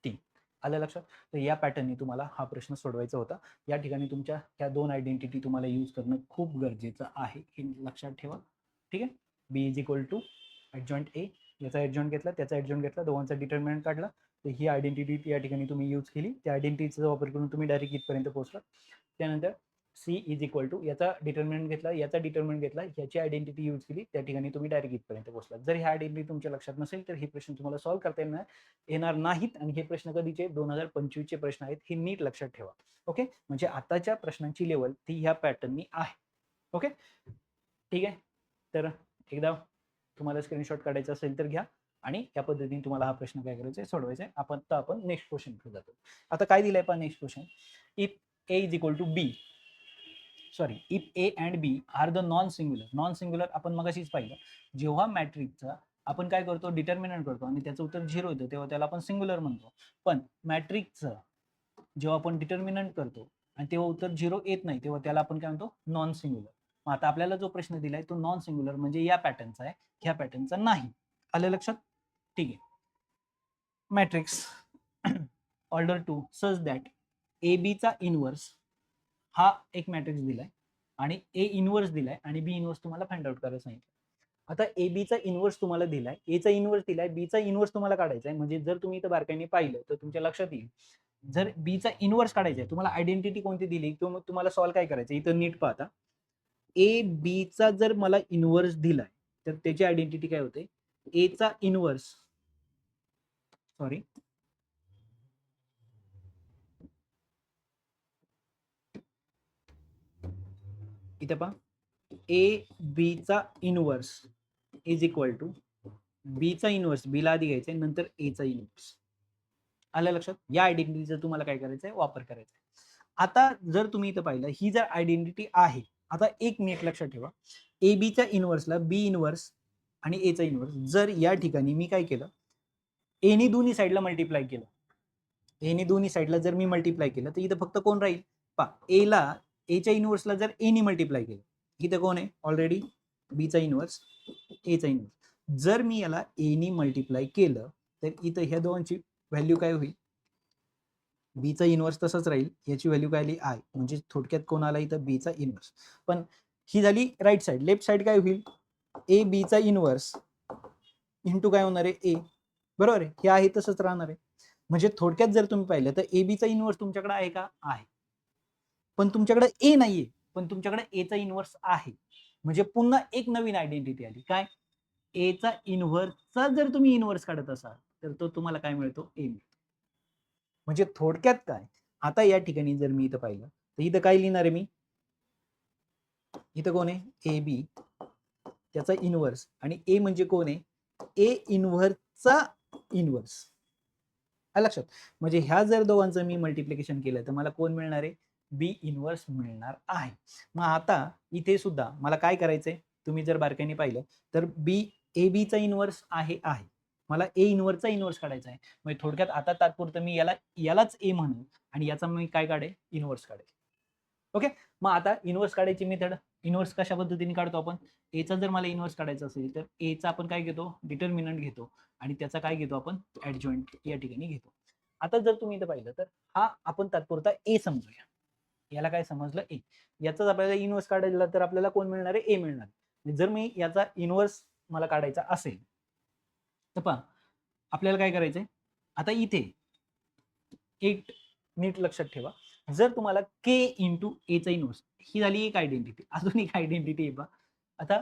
3. आलं लक्षात? तर या पॅटर्नने तुम्हाला हा प्रश्न सोडवायचा होता. या ठिकाणी तुमच्या ह्या 2 आयडेंटिटी तुम्हाला यूज करणं खूप गरजेचं आहे, हे लक्षात ठेवा. ठीक आहे, बी इज इक्वल टू ॲडजॉइंट ए, याचा ॲडजॉइंट घेतला, त्याचा ॲडजॉइंट घेतला, दोघांचा डिटर्मिनंट काढला, तर ही आयडेंटिटी या ठिकाणी तुम्ही यूज केली. त्या आयडेंटिटीचा वापर करून तुम्ही डायरेक्ट इथपर्यंत पोहोचला. त्यानंतर सी इज इक्वल टू याचा डिटर्मिनंट घेतला, याचा डिटर्मिनंट घेतला, याची आयडेंटिटी यूज केली, त्या ठिकाणी तुम्ही डायरेक्ट इथपर्यंत पोहोचला. जर ह्या आयडेंटिटी तुमच्या लक्षात नसेल तर हे प्रश्न तुम्हाला सॉल्व्ह करता येणार नाहीत. आणि हे प्रश्न कधीचे 2025 चे प्रश्न आहेत, हे नीट लक्षात ठेवा. ओके, म्हणजे आताच्या प्रश्नांची लेवल ती ह्या पॅटर्ननी आहे. ओके, ठीक आहे, तर एकदा तुम्हाला स्क्रीनशॉट काढायचा असेल तर घ्या आणि या पद्धतीने तुम्हाला हा प्रश्न काय करायचा आहे सोडवायचा आहे. आपण नेक्स्ट क्वेश्चन जातो. आता काय दिलंय पण next question, if A is equal to B, sorry, if A and B are the non singular आपण मगाशीच पाहिलं, जेव्हा मॅट्रिक्सचा आपण काय करतो डिटर्मिनंट करतो आणि त्याचं उत्तर 0 येतं तेव्हा त्याला आपण सिंग्युलर म्हणतो. पण मॅट्रिक्सचं जेव्हा आपण डिटर्मिनंट करतो आणि तेव्हा उत्तर 0 येत नाही तेव्हा त्याला आपण काय म्हणतो नॉन सिंग्युलर. मग आता आपल्याला जो प्रश्न दिलाय तो नॉन सिंग्युलर म्हणजे या पॅटर्नचा आहे, ह्या पॅटर्नचा नाही. आलं लक्षात? ठीक आहे, matrix order 2 such that A B चा इनवर्स, हा एक मॅट्रिक्स दिलाय आणि ए इनवर्स दिलाय आणि बी इनवर्स तुम्हाला फाइंड आउट करायला सांगितलं. आता ए बी चा इनवर्स तुम्हाला दिलाय, ए चा इनवर्स दिलाय, बी चा इनवर्स तुम्हाला काढायचा आहे. म्हणजे जर तुम्ही इथं बारकाईने पाहिलं तर तुमच्या लक्षात येईल, जर बी चा इनवर्स काढायचा आहे तुम्हाला आयडेंटिटी कोणती दिली किंवा तुम्हाला सॉल्व्ह काय करायचं इथं नीट पाहता. ए बी चा जर मला इनवर्स दिलाय तर त्याची आयडेंटिटी काय होते, ए चा इनवर्स, सॉरी, इथे पहा, ए बी चा इनवर्स इज इक्वल टू बी चा इनवर्स, बी ला आधी घ्यायचंय नंतर ए चा इनवर्स. आलं लक्षात? या आयडेंटिटीचा तुम्हाला काय करायचंय वापर करायचा आहे. आता जर तुम्ही इथं पाहिलं ही जर आयडेंटिटी आहे, आता एक नीट लक्षात ठेवा, ए बी च्या इनवर्सला बी इनवर्स आणि ए चा इनवर्स, जर या ठिकाणी मी काय केलं ए नी दोन्ही साईडला मल्टिप्लाय केलं, ए नी दोन्ही साईडला जर मी मल्टिप्लाय केलं तर इथं फक्त कोण राहील पहा, ए ला ए च्या इनवर्सला जर ए नी मल्टिप्लाय केलं, इथं कोण आहे ऑलरेडी बीचा इनवर्स, एचा इनवर्स. जर मी याला एनी मल्टिप्लाय केलं तर इथं ह्या दोघांची व्हॅल्यू काय होईल, बीचा इनवर्स तसंच राहील, याची व्हॅल्यू काय आली आय, म्हणजे थोडक्यात कोण आला इथं बीचा इनवर्स. पण ही झाली राईट साईड. लेफ्ट साईड काय होईल, ए बीचा इनवर्स इंटू काय होणार आहे ए, बरोबर आहे, हे आहे तसंच राहणार आहे. म्हणजे थोडक्यात जर तुम्ही पाहिलं तर ए बीचा इनवर्स तुमच्याकडे आहे का, आहे, पण तुमच्याकडे ए नाहीये, पण तुमच्याकडे एचा इनवर्स आहे. म्हणजे पुन्हा एक नवीन आयडेंटिटी आली, काय, एचा इनव्हर्सचा जर तुम्ही इनव्हर्स काढत असाल तर तो तुम्हाला काय मिळतो, ए मिळतो. म्हणजे थोडक्यात काय, आता या ठिकाणी जर मी इथं पाहिलं तर इथं काय लिहिणार आहे मी, इथं कोण आहे, ए बी, त्याचा इनव्हर्स, आणि ए म्हणजे कोण आहे, ए इनव्हर्सचा इनव्हर्स. लक्षात. म्हणजे ह्या जर दोघांचं मी मल्टिप्लिकेशन केलं तर मला कोण मिळणार आहे, बी इनव्हर्स मिळणार आहे. मग आता इथे सुद्धा मला काय करायचंय, तुम्ही जर बारकाईने पाहिलं तर बी, ए बीचा इनव्हर्स आहे, मला ए इनव्हर्सचा इनव्हर्स काढायचा आहे. म्हणजे थोडक्यात आता तात्पुरतं मी यालाच ए म्हणून आणि याचा मी काय काढेल, इनव्हर्स काढेल. ओके. मग आता इनव्हर्स काढायची मेथड, इनव्हर्स कशा पद्धतीने काढतो आपण, एचा जर मला इनव्हर्स काढायचा असेल तर एचा आपण काय घेतो, डिटर्मिनंट घेतो, आणि त्याचा काय घेतो आपण, ऍडजॉइंट या ठिकाणी घेतो. आता जर तुम्ही इथं पाहिलं तर हा आपण तात्पुरता ए समजूया, याला काय समजलं, ए. याचाच आपल्याला इनव्हर्स काढायला तर आपल्याला कोण मिळणार आहे, ए मिळणार. जर मी याचा इनव्हर्स मला काढायचा असेल तर पहा आपल्याला काय करायचंय, आता इथे एक नीट लक्षात ठेवा, जर तुम्हाला के इंटू एचा इनव्हर्स, ही झाली एक आयडेंटिटी, अजून एक आयडेंटिटी आहे पहा. आता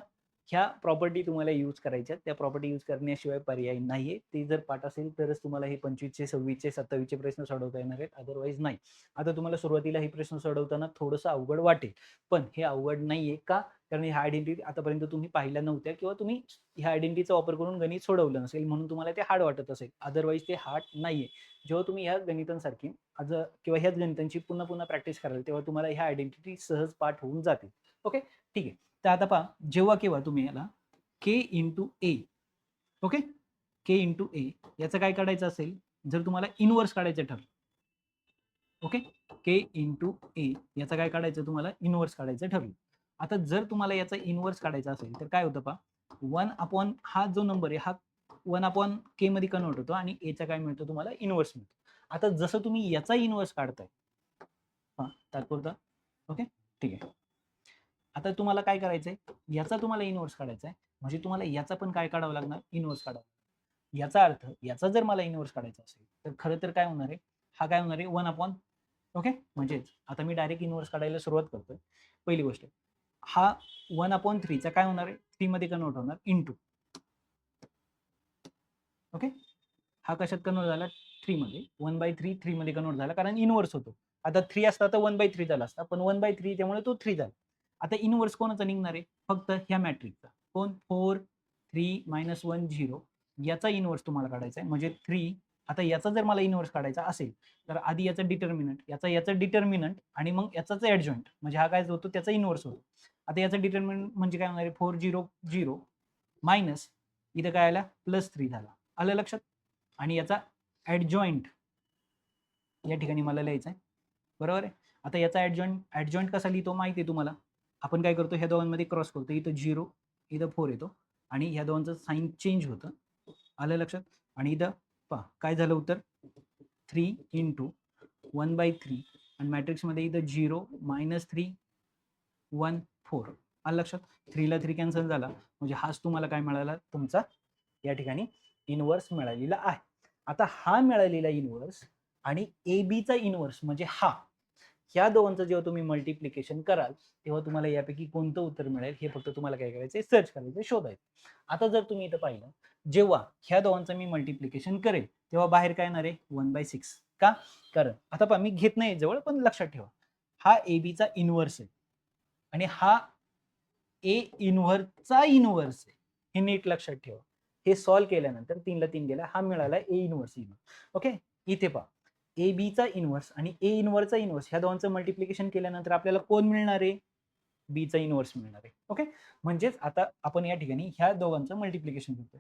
ह्या प्रॉपर्टी तुम्हाला यूज करायच्या, त्या प्रॉपर्टी यूज करण्याशिवाय पर्याय नाहीये. ते जर पाठ असेल तरच तुम्हाला हे 25चे 26चे 27चे प्रश्न सोडवता येणार आहेत, अदरवाईज नाही. आता तुम्हाला सुरुवातीला हे प्रश्न सोडवताना थोडंसं अवघड वाटेल, पण हे अवघड नाहीये का, कारण ह्या आयडेंटिटी आतापर्यंत तुम्ही पाहिल्या नव्हत्या किंवा तुम्ही ह्या आयडेंटिटीचा वापर करून गणित सोडवलं नसेल म्हणून तुम्हाला ते हार्ड वाटत असेल, अदरवाईज ते हार्ड नाहीये. जेव्हा तुम्ही ह्या गणितांसारखी किंवा ह्याच गणितांची पुन्हा पुन्हा प्रॅक्टिस कराल तेव्हा तुम्हाला ह्या आयडेंटिटी सहज पाठ होऊन जातील. ओके, ठीक आहे. तर आता पहा, जेव्हा केव्हा तुम्ही याला के इंटू ए, ओके, के इंटू ए याचं काय काढायचं असेल, जर तुम्हाला इनव्हर्स काढायचं ठरलं, ओके, के इंटू ए याचं काय काढायचं, तुम्हाला इनव्हर्स काढायचं ठरलं. आता जर तुम्हाला याचा इनव्हर्स काढायचा असेल तर काय होतं पहा, 1 अपॉन हा जो नंबर आहे हा 1 अपॉन के मध्ये कन्वर्ट होतो आणि एचा काय मिळतो, तुम्हाला इनव्हर्स मिळतो. आता जसं तुम्ही याचा इनव्हर्स काढताय, हा तात्पुरता, ओके, ठीक आहे. आता तुम्हाला काय करायचंय, याचा तुम्हाला इनव्हर्स काढायचा आहे, म्हणजे तुम्हाला याचा पण काय काढावं लागणार, इनव्हर्स काढावं. याचा अर्थ याचा जर मला इनव्हर्स काढायचा असेल तर खरं तर काय होणार आहे, हा काय होणार आहे 1 अपॉन, ओके, म्हणजेच आता मी डायरेक्ट इनव्हर्स काढायला सुरुवात करतोय. पहिली गोष्ट, हा 1 अपॉन 3 चा काय होणार आहे, 3 मध्ये कन्वर्ट होणार इंटू, ओके, हा कशात कन्वर्ट झाला, 3 मध्ये, 1/3 3 मध्ये कन्वर्ट झाला कारण इनव्हर्स होतो. आता 3 असता तर 1/3 झाला असता, पण 1/3 त्यामुळे तो 3 झाला. आता इनव्हर्स कोणाचा निघणार आहे, फक्त ह्या मॅट्रिक्सचा, कोण, 4 3 -1 0, याचा इनव्हर्स तुम्हाला काढायचा आहे, म्हणजे 3. आता याचा जर मला इनव्हर्स काढायचा असेल तर आधी याचा डिटर्मिनंट, याचा डिटर्मिनंट आणि मग याचाच ऍडजॉइंट, म्हणजे हा काय होतो, त्याचा इनव्हर्स होतो. आता याचा डिटर्मिनंट म्हणजे काय होणार आहे, 4 0 0 मायनस इथं काय आला, +3 झाला. आलं लक्षात. आणि याचा ऍडजॉइंट या ठिकाणी मला लिहायचा आहे, बरोबर आहे. आता याचा ऍडजॉइंट कसा लिहितो माहिती आहे तुम्हाला, आपण काय करतो, ह्या दोघांमध्ये क्रॉस करतो, इथं 0 इथं 4 येतो आणि ह्या दोघांचं साइन चेंज होतं. आलं लक्षात. आणि इथं पहा काय झालं उत्तर, 3 इंटू 1/3 आणि मॅट्रिक्समध्ये इथं 0 -3 1 4. आलं लक्षात. 3 ला 3 कॅन्सल झाला, म्हणजे हाच तुम्हाला काय मिळाला, तुमचा या ठिकाणी इनव्हर्स मिळालेला आहे. आता हा मिळालेला इनव्हर्स आणि ए बीचा इनव्हर्स म्हणजे हा, ह्या दोघांचं जेव्हा तुम्ही मल्टिप्लिकेशन कराल तेव्हा तुम्हाला यापैकी कोणतं उत्तर मिळेल हे फक्त तुम्हाला काय करायचंय, सर्च करायचं, शोधायचं. आता जर तुम्ही इथं पाहिलं, जेव्हा ह्या दोघांचं मी मल्टिप्लिकेशन करेल तेव्हा बाहेर काय येणार आहे, 1/6. का, कारण आता पहा मी घेत नाही जवळ, पण लक्षात ठेवा हा ए बीचा इनव्हर्स आहे आणि हा ए इनव्हर्सचा इनव्हर्स आहे, हे नीट लक्षात ठेवा. हे सॉल्व्ह केल्यानंतर 3 ला 3 गेला, हा मिळाला ए इनव्हर्स. ओके, इथे पहा ए बीचा इनव्हर्स आणि ए इनव्हर्सचा इनव्हर्स ह्या दोघांचं मल्टिप्लिकेशन केल्यानंतर आपल्याला कोण मिळणार आहे, बीचा इनव्हर्स मिळणार आहे. ओके, म्हणजेच आता आपण या ठिकाणी ह्या दोघांचं मल्टिप्लिकेशन करतोय.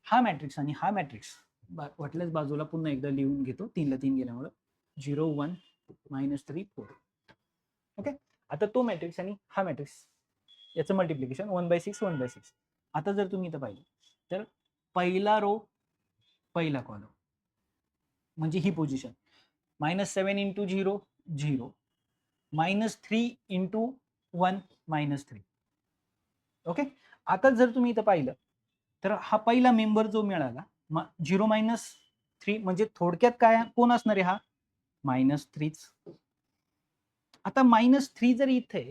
हा मॅट्रिक्स आणि हा मॅट्रिक्स वाटल्यास बाजूला पुन्हा एकदा लिहून घेतो, 3 ला 3 गेल्यामुळे 0 1 -3 4. ओके, आता तो मॅट्रिक्स आणि हा मॅट्रिक्स याचं मल्टिप्लिकेशन 1/6 1/6. आता जर तुम्ही इथं पाहिलं तर पहिला रो पहिला कॉलम म्हणजे ही पोझिशन -7 इंटू 0 0 -3 इंटू 1 -3. ओके. आता जर तुम्ही इथं पाहिलं तर हा पहिला मेंबर जो मिळाला 0 -3 म्हणजे थोडक्यात काय कोण असणार आहे हा -3च. आता -3 जर इथे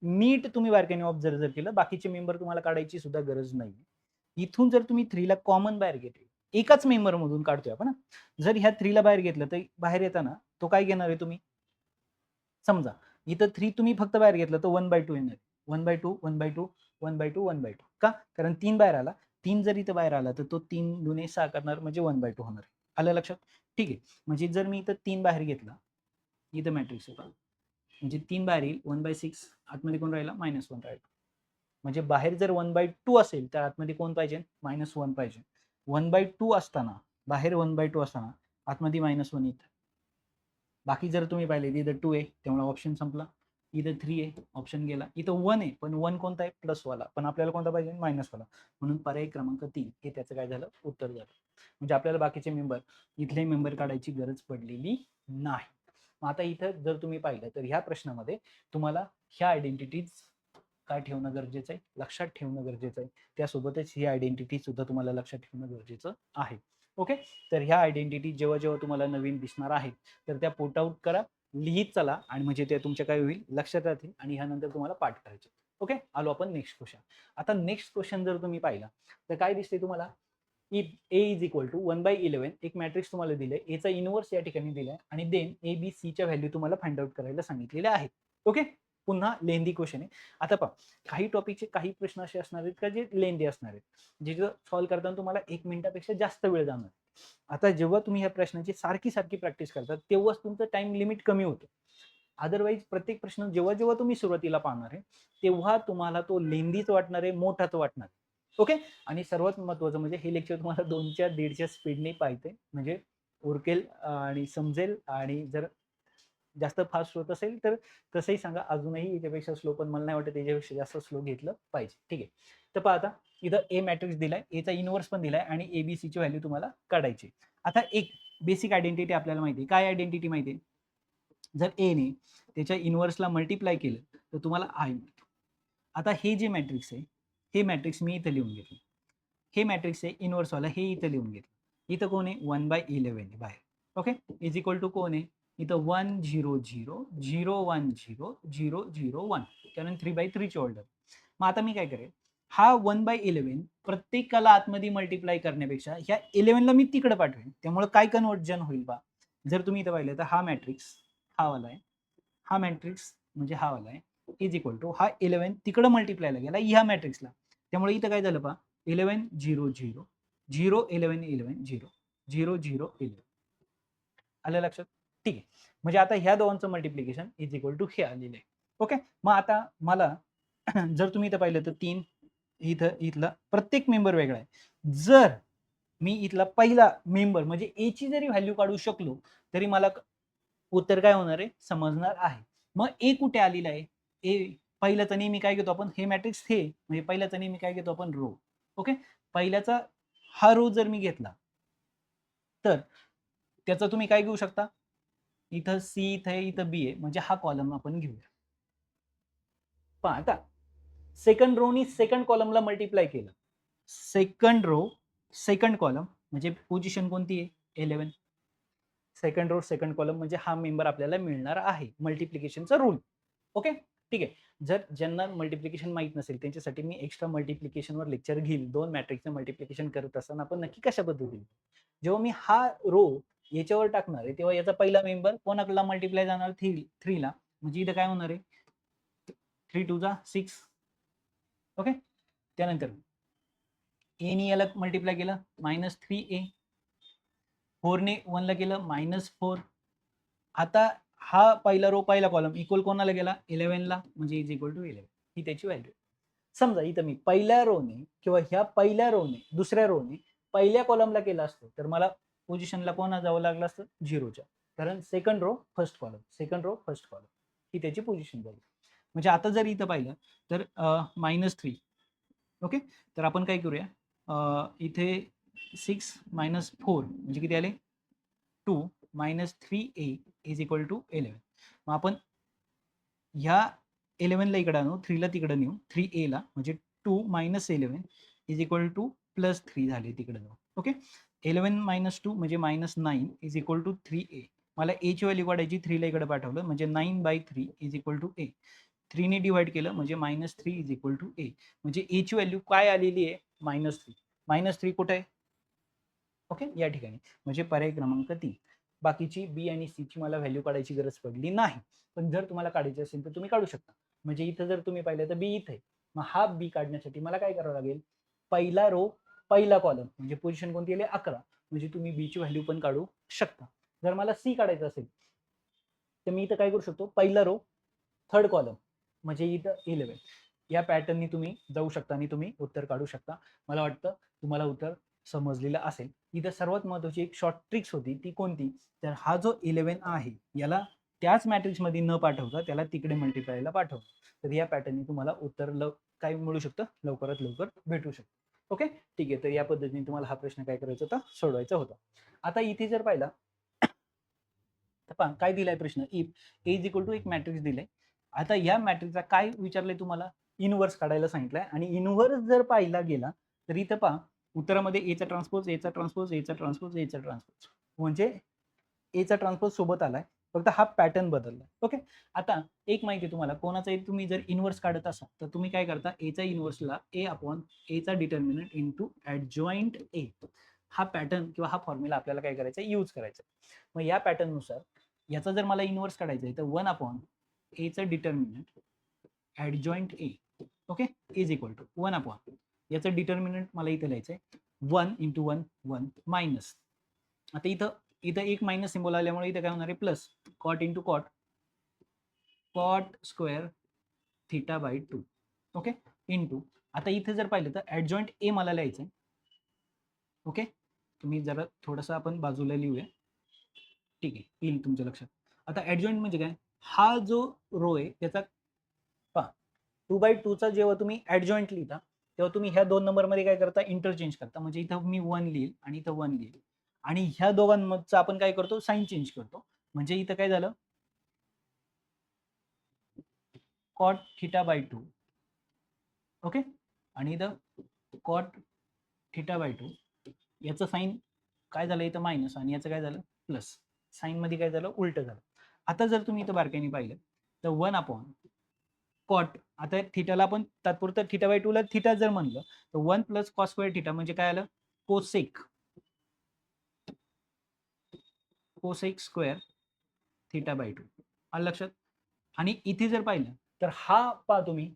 नीट तुम्ही बारकाईने ऑब्झर्व जर केलं बाकीचे मेंबर तुम्हाला काढायची सुद्धा गरज नाही. इथून जर तुम्ही 3 ला कॉमन बाहेर घेतले एकाच मेंबर मधून काढतोय आपण, जर ह्या 3 ला बाहेर घेतलं तर बाहेर येताना तो काय घेणार आहे तुम्ही, समजा इथं 3 तुम्ही फक्त बाहेर घेतलं तर 1/2 येणार. 1/2 1/2 1/2 1/2 का, कारण 3 बाहेर आला. 3 जर इथं बाहेर आला तर तो 3 दुने 6 करणार म्हणजे 1/2 होणार. आलं लक्षात? ठीक आहे. म्हणजे जर मी इथं 3 बाहेर घेतला, इथं मॅट्रिक्स होता म्हणजे 3 बाहेर येईल 1/6 आतमध्ये कोण राहिला -1 राहिला. म्हणजे बाहेर जर 1/2 असेल तर आतमध्ये कोण पाहिजे -1 पाहिजे. 1/2 असताना बाहेर 1/2 असताना आतमध्ये -1 येतं. बाकी जर तुम्ही पाहिले इथं 2 आहे त्यामुळे ऑप्शन संपला. इथं 3 आहे ऑप्शन गेला. इथं 1 आहे पण 1 कोणता आहे प्लस वाला, पण आपल्याला कोणता पाहिजे मायनस वाला. म्हणून पर्याय क्रमांक 3 हे त्याचं काय झालं उत्तर झालं. म्हणजे आपल्याला बाकीचे मेंबर इथले मेंबर काढायची गरज पडलेली नाही. मग आता इथं जर तुम्ही पाहिलं तर ह्या प्रश्नामध्ये तुम्हाला ह्या आयडेंटिटीज काय ठेवणं गरजेचं आहे, लक्षात ठेवणं गरजेचं आहे. त्यासोबतच ही आयडेंटिटी सुद्धा तुम्हाला लक्षात ठेवणं गरजेचं आहे. ओके. तर ह्या आयडेंटिटी जेव्हा जेव्हा तुम्हाला नवीन दिसणार आहेत तर त्या पोट आउट करा, लिहित चला आणि म्हणजे ते तुमच्या काय होईल लक्षात राहतील आणि ह्यानंतर तुम्हाला पाठ करायचे. ओके. आलो आपण नेक्स्ट क्वेश्चन. आता नेक्स्ट क्वेश्चन जर तुम्ही पाहिला तर काय दिसते तुम्हाला, if A is equal to 1/11 एक मॅट्रिक्स तुम्हाला दिलंय, एचा इनवर्स या ठिकाणी दिलाय आणि देन ए बी सी च्या व्हॅल्यू तुम्हाला फाइंड आउट करायला सांगितलेल्या आहेत. ओके. पुन्हा लेंदी क्वेश्चन आहे. आता पहा काही टॉपिकचे काही प्रश्न असे असणार आहेत का जे लेंदी असणार आहेत, जे सॉल्व्ह करताना तुम्हाला 1 मिनिटापेक्षा जास्त वेळ जाणार. आता जेव्हा तुम्ही ह्या प्रश्नाची सारखी सारखी प्रॅक्टिस करता तेव्हाच तुमचं टाइम लिमिट कमी होतं. अदरवाईज प्रत्येक प्रश्न जेव्हा जेव्हा तुम्ही सुरुवातीला पाहणार आहे तेव्हा तुम्हाला तो लेंदीच वाटणार आहे, मोठाच वाटणार आहे. ओके. आणि सर्वात महत्वाचं म्हणजे हे लेक्चर तुम्हाला 2च्या 1.5च्या स्पीडने पाहिजे म्हणजे उरकेल आणि समजेल. आणि जर जास्त फास्ट होत असेल तर तसंही सांगा, अजूनही याच्यापेक्षा स्लो, पण मला नाही वाटत याच्यापेक्षा जास्त स्लो घेतलं पाहिजे. ठीक आहे. तर पहा आता इथं ए मॅट्रिक्स दिलाय, एचा इनवर्स पण दिलाय आणि एबीसी ची व्हॅल्यू तुम्हाला काढायची. आता एक बेसिक आयडेंटिटी आपल्याला माहिती आहे. काय आयडेंटिटी माहिती आहे, जर ए ने त्याच्या इनवर्सला मल्टिप्लाय केलं तर तुम्हाला आय मिळतो. आता हे जे मॅट्रिक्स आहे हे मॅट्रिक्स मी इथं लिहून घेतलं. हे मॅट्रिक्स आहे इनवर्सवाला, हे इथं लिहून घेतलं. इथं कोण आहे 1/11 आहे बाहेर. ओके. इज इक्वल टू कोण आहे इथं 1 0 0 0 1 0 0 0 1, कारण 3/3 ची ऑर्डर. मग आता मी काय करेल, हा 1/11 प्रत्येकाला आतमध्ये मल्टिप्लाय करण्यापेक्षा ह्या 11 ला मी तिकडे पाठवेन. त्यामुळे काय कन्वर्जन होईल बा, जर तुम्ही इथं पाहिलं तर हा मॅट्रिक्स हा वाला आहे, हा मॅट्रिक्स म्हणजे हा वाला आहे, इज इक्वल टू हा 11 तिकडे मल्टिप्लायला गेला ह्या मॅट्रिक्सला. त्यामुळे इथं काय झालं पहा 11 0 0 0 11 11 0 0 0 11. आलं लक्षात? ठीक आहे. म्हणजे आता ह्या दोघांचं मल्टिप्लिकेशन इज इक्वल टू हे आलेलं आहे. ओके. मग आता मला जर तुम्ही इथं पाहिलं तर 3 इथं इथला प्रत्येक मेंबर वेगळा आहे. जर मी इथला पहिला मेंबर म्हणजे ए ची जरी व्हॅल्यू काढू शकलो तरी मला उत्तर काय होणार आहे समजणार आहे. मग ए कुठे आलेला आहे, ए पहिल्याचा नेहमी काय घेतो आपण, हे मॅट्रिक्स हे म्हणजे पहिल्याचा नेहमी काय घेतो आपण रो. ओके. पहिल्याचा हा रो जर मी घेतला तर त्याचा तुम्ही काय घेऊ शकता, इथं सी इथं आहे इथं बी आहे म्हणजे हा कॉलम आपण घेऊया. पहा आता सेकंड रोनी सेकंड कॉलमला मल्टिप्लाय केलं, सेकंड रो सेकंड कॉलम म्हणजे पोझिशन कोणती आहे 11. सेकंड रो सेकंड कॉलम म्हणजे हा मेंबर आपल्याला मिळणार आहे, मल्टिप्लिकेशनचा रूल. ओके. ठीक आहे. जर ज्यांना मल्टिप्लिकेशन माहित नसेल त्यांच्यासाठी मी एक्स्ट्रा मल्टिप्लिकेशनवर लेक्चर घेईल. 2 मॅट्रिक्सचं मल्टिप्लिकेशन करत असताना आपण नक्की कशा पद्धतीने, जेव्हा मी हा रो याच्यावर टाकणार आहे तेव्हा याचा पहिला मेंबर कोणाकडला मल्टिप्लाय जाणार 3 ला, म्हणजे इथं काय होणार आहे 3 2 जा 6. ओके. त्यानंतर ए ने याला मल्टिप्लाय केलं -3a, 4 ने 1 ला केलं -4. आता हा पहिला रो पहिला कॉलम इक्वल कोणाला गेला 11 ला, म्हणजे इज इक्वल टू 11 ही त्याची व्हॅल्यू. समजा इथं मी पहिल्या रोने किंवा ह्या पहिल्या रोने दुसऱ्या रोने पहिल्या कॉलमला केलं असतं तर मला पोझिशनला कोणा जावं लागलं असतं 0च्या, कारण second row first column second row first column ही त्याची पोझिशन झाली. म्हणजे आता जर इथं पाहिलं तर -3. ओके, तर आपण काय करूया, इथे 6 - 4 म्हणजे किती आले, 2 - 3a इज इक्वल टू 11. मग आपण ह्या 11 ला इकडे आणू, 3 ला तिकडे नेऊ, 3a ला म्हणजे 2 - 11 इज इक्वल टू +3 झाले तिकडे जाऊ. ओके, 11 - 2 म्हणजे -9 इज इक्वल टू 3a. मला a ची व्हॅल्यू काढायची, 3 ला इकडे पाठवलं म्हणजे 9/3 इज इक्वल टू a. 3 ने डिवाइड केलं म्हणजे -3 इज इक्वल टू a. म्हणजे a ची व्हॅल्यू काय आलेली आहे, -3. -3 कुठे आहे? ओके, या ठिकाणी. म्हणजे पर्याय क्रमांक 3. बाकीची बी आणि सी ची मला व्हॅल्यू काढायची गरज पडली नाही. पण जर तुम्हाला काढायची असेल तर तुम्ही काढू शकता. म्हणजे इथं जर तुम्ही पाहिलं तर बी इथे आहे. मग हा बी काढण्यासाठी मला काय करावं लागेल, पहिला रो पहिला कॉलम म्हणजे पोझिशन कोणती आली, 11. म्हणजे तुम्ही बी ची व्हॅल्यू पण काढू शकता. जर मला सी काढायचं असेल तर मी इथं काय करू शकतो, पहिला रो थर्ड कॉलम म्हणजे इथं 11. या पॅटर्ननी तुम्ही जाऊ शकता आणि तुम्ही उत्तर काढू शकता. मला वाटतं तुम्हाला उत्तर समजलेलं असेल. इथं सर्वात महत्त्वाची एक शॉर्ट ट्रिक्स होती, ती कोणती, तर हा जो 11 आहे याला त्याच मॅट्रिक्समध्ये न पाठवता त्याला तिकडे मल्टिप्लायला पाठवतो. तर या पॅटर्ननी तुम्हाला उत्तर काय मिळू शकतं, लवकरात लवकर भेटू शकतं. ओके, ठीक आहे. तर या पद्धतीने तुम्हाला हा प्रश्न काय करायचा होता, सोडवायचा होता. आता इथे जर पाहिला तर पहा काय दिलाय प्रश्न, if A is equal to एक मॅट्रिक्स दिलाय. आता या मॅट्रिक्सचा काय विचारलंय तुम्हाला, इनव्हर्स काढायला सांगितलंय. आणि इनव्हर्स जर पाहिला गेला तर इथं पहा उत्तरामध्ये एचा ट्रान्सपोज, एचा ट्रान्सपोज, एचा ट्रान्सपोज, एचा ट्रान्सपोज म्हणजे एचा ट्रान्सपोज सोबत आलाय, फक्त हा पॅटर्न बदललाय. ओके, आता एक माहिती तुम्हाला, कोणाचाही तुम्ही जर इनव्हर्स काढत असाल तर तुम्ही काय करता, एचा इनव्हर्सला ए अपॉन एचा डिटर्मिनंट इंटू ऍडजॉइंट ए, हा पॅटर्न किंवा हा फॉर्म्युला आपल्याला काय करायचा, यूज करायचा. मग या पॅटर्ननुसार याचा जर मला इनव्हर्स काढायचा आहे तर 1 अपॉन एचा determinant adjoint A, okay, is equal to 1 upon याचं डिटर्मिनंट मला इथे लिहायचं आहे 1 इंटू 1 1 मायनस. आता इथं इथं एक मायनस सिम्बॉल आल्यामुळे इथं काय होणार आहे, plus cot into cot, cot square theta by 2. Okay, into आता इथे जर पाहिलं तर ऍडजॉइंट ए मला लिहायचं आहे. ओके, तुम्ही जरा थोडंसं आपण बाजूला लिहूया, ठीक आहे, येईल तुमच्या लक्षात. आता ऍडजॉइंट म्हणजे काय, हा जो रो आहे त्याचा पहा 2/2 चा जेव्हा तुम्ही ऍडजॉइंट लिहिता तेव्हा तुम्ही ह्या 2 नंबरमध्ये काय करता, इंटरचेंज करता. म्हणजे इथं मी 1 लिहिल आणि इथं 1 लिहिल आणि ह्या दोघांमधचं आपण काय करतो, साइन चेंज करतो. म्हणजे इथं काय झालं, कॉट थिटा बाय 2. ओके, आणि इथं कॉट थिटा बाय 2 याचं साइन काय झालं, इथं मायनस आणि याचं काय झालं, प्लस. साइन मध्ये काय झालं, उलट झालं. आता जर तुम्ही इथं बारकाईने पाहिलं तर 1 अपॉन कॉट, आता थिटाला आपण तात्पुरतं थिटा बाय 2 ला थिटा जर म्हणलं तर 1 प्लस कॉस स्क्वेअर थिटा म्हणजे काय आलं, cosec, cosec square theta by 2. आलं लक्षात. आणि इथे जर पाहिलं तर हा पहा तुम्ही,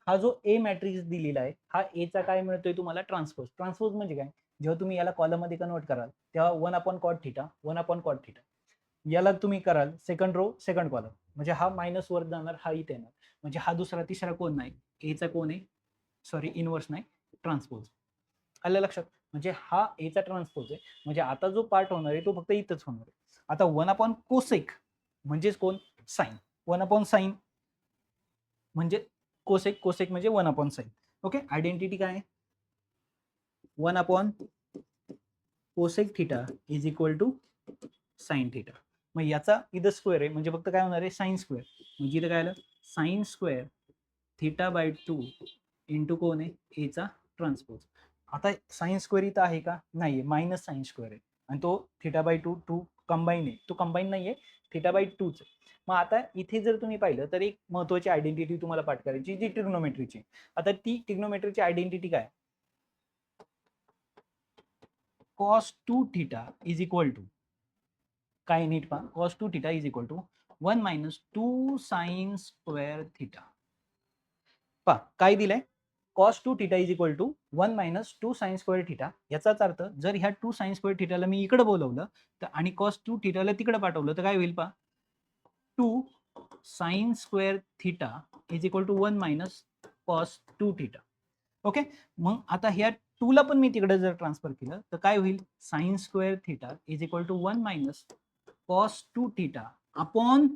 हा जो ए मॅट्रिक्स दिलेला आहे हा एचा काय मिळतोय तुम्हाला, ट्रान्सपोज. ट्रान्सपोज म्हणजे काय, जेव्हा तुम्ही याला कॉलम मध्ये कन्वर्ट कराल तेव्हा 1 upon cot theta 1 upon cot theta, याला तुम्ही कराल सेकंड रो सेकंड कॉलम म्हणजे हा मायनस वर जाणार, हा इथे येणार. म्हणजे हा दुसरा तिसरा कोण नाही, एचा कोण आहे, सॉरी इनव्हर्स नाही, ट्रान्सपोज. आलं लक्षात. म्हणजे हा एचा ट्रान्सपोज आहे. म्हणजे आता जो पार्ट होणार आहे तो फक्त इथंच होणार आहे. आता 1 अपॉन कोसेक म्हणजेच कोण, साइन. 1 अपॉन साइन म्हणजे कोसेक, कोसेक म्हणजे 1 अपॉन साइन. ओके, आयडेंटिटी काय आहे, 1 upon cosec theta is equal to sine theta. मग याचा इथं स्क्वेअर आहे म्हणजे फक्त काय होणार आहे, साइन स्क्वेअर. म्हणजे इथं काय आलं, sine square theta by 2 into कोण आहे, एचा ट्रान्सपोज. आता साइन स्क्वेअर इथं आहे का, नाही, मायनस साइन स्क्वेअर आहे. आणि तो थिटा बाय 2 2 कंबाईन आहे, तो कंबाईन नाही आहे, थिटा बाय 2च. मग आता इथे जर तुम्ही पाहिलं तर एक महत्वाची आयडेंटिटी तुम्हाला पाठ करायची, जी ट्रिग्नोमेट्रीची. आता ती ट्रिग्नोमेट्रीची आयडेंटिटी काय, cos 2 theta is equal to काय, नीट पहा, cos 2 theta is equal to 1 minus 2 sine square theta. पहा काय दिलंय, cos 2 theta is equal to 1 minus 2 sine square theta. याचाच अर्थ जर ह्या 2 साइन स्क्वेअर थीटाला मी इकडे बोलवलं तर आणि cos 2 थीटाला तिकडे पाठवलं तर काय होईल, पहा 2 sine square theta is equal to 1 minus cos 2 theta. Okay, मग आता ह्या 2 ला पण मी तिकडे जर ट्रान्सफर केलं तर काय होईल, sine square theta is equal to 1 minus cos 2 theta upon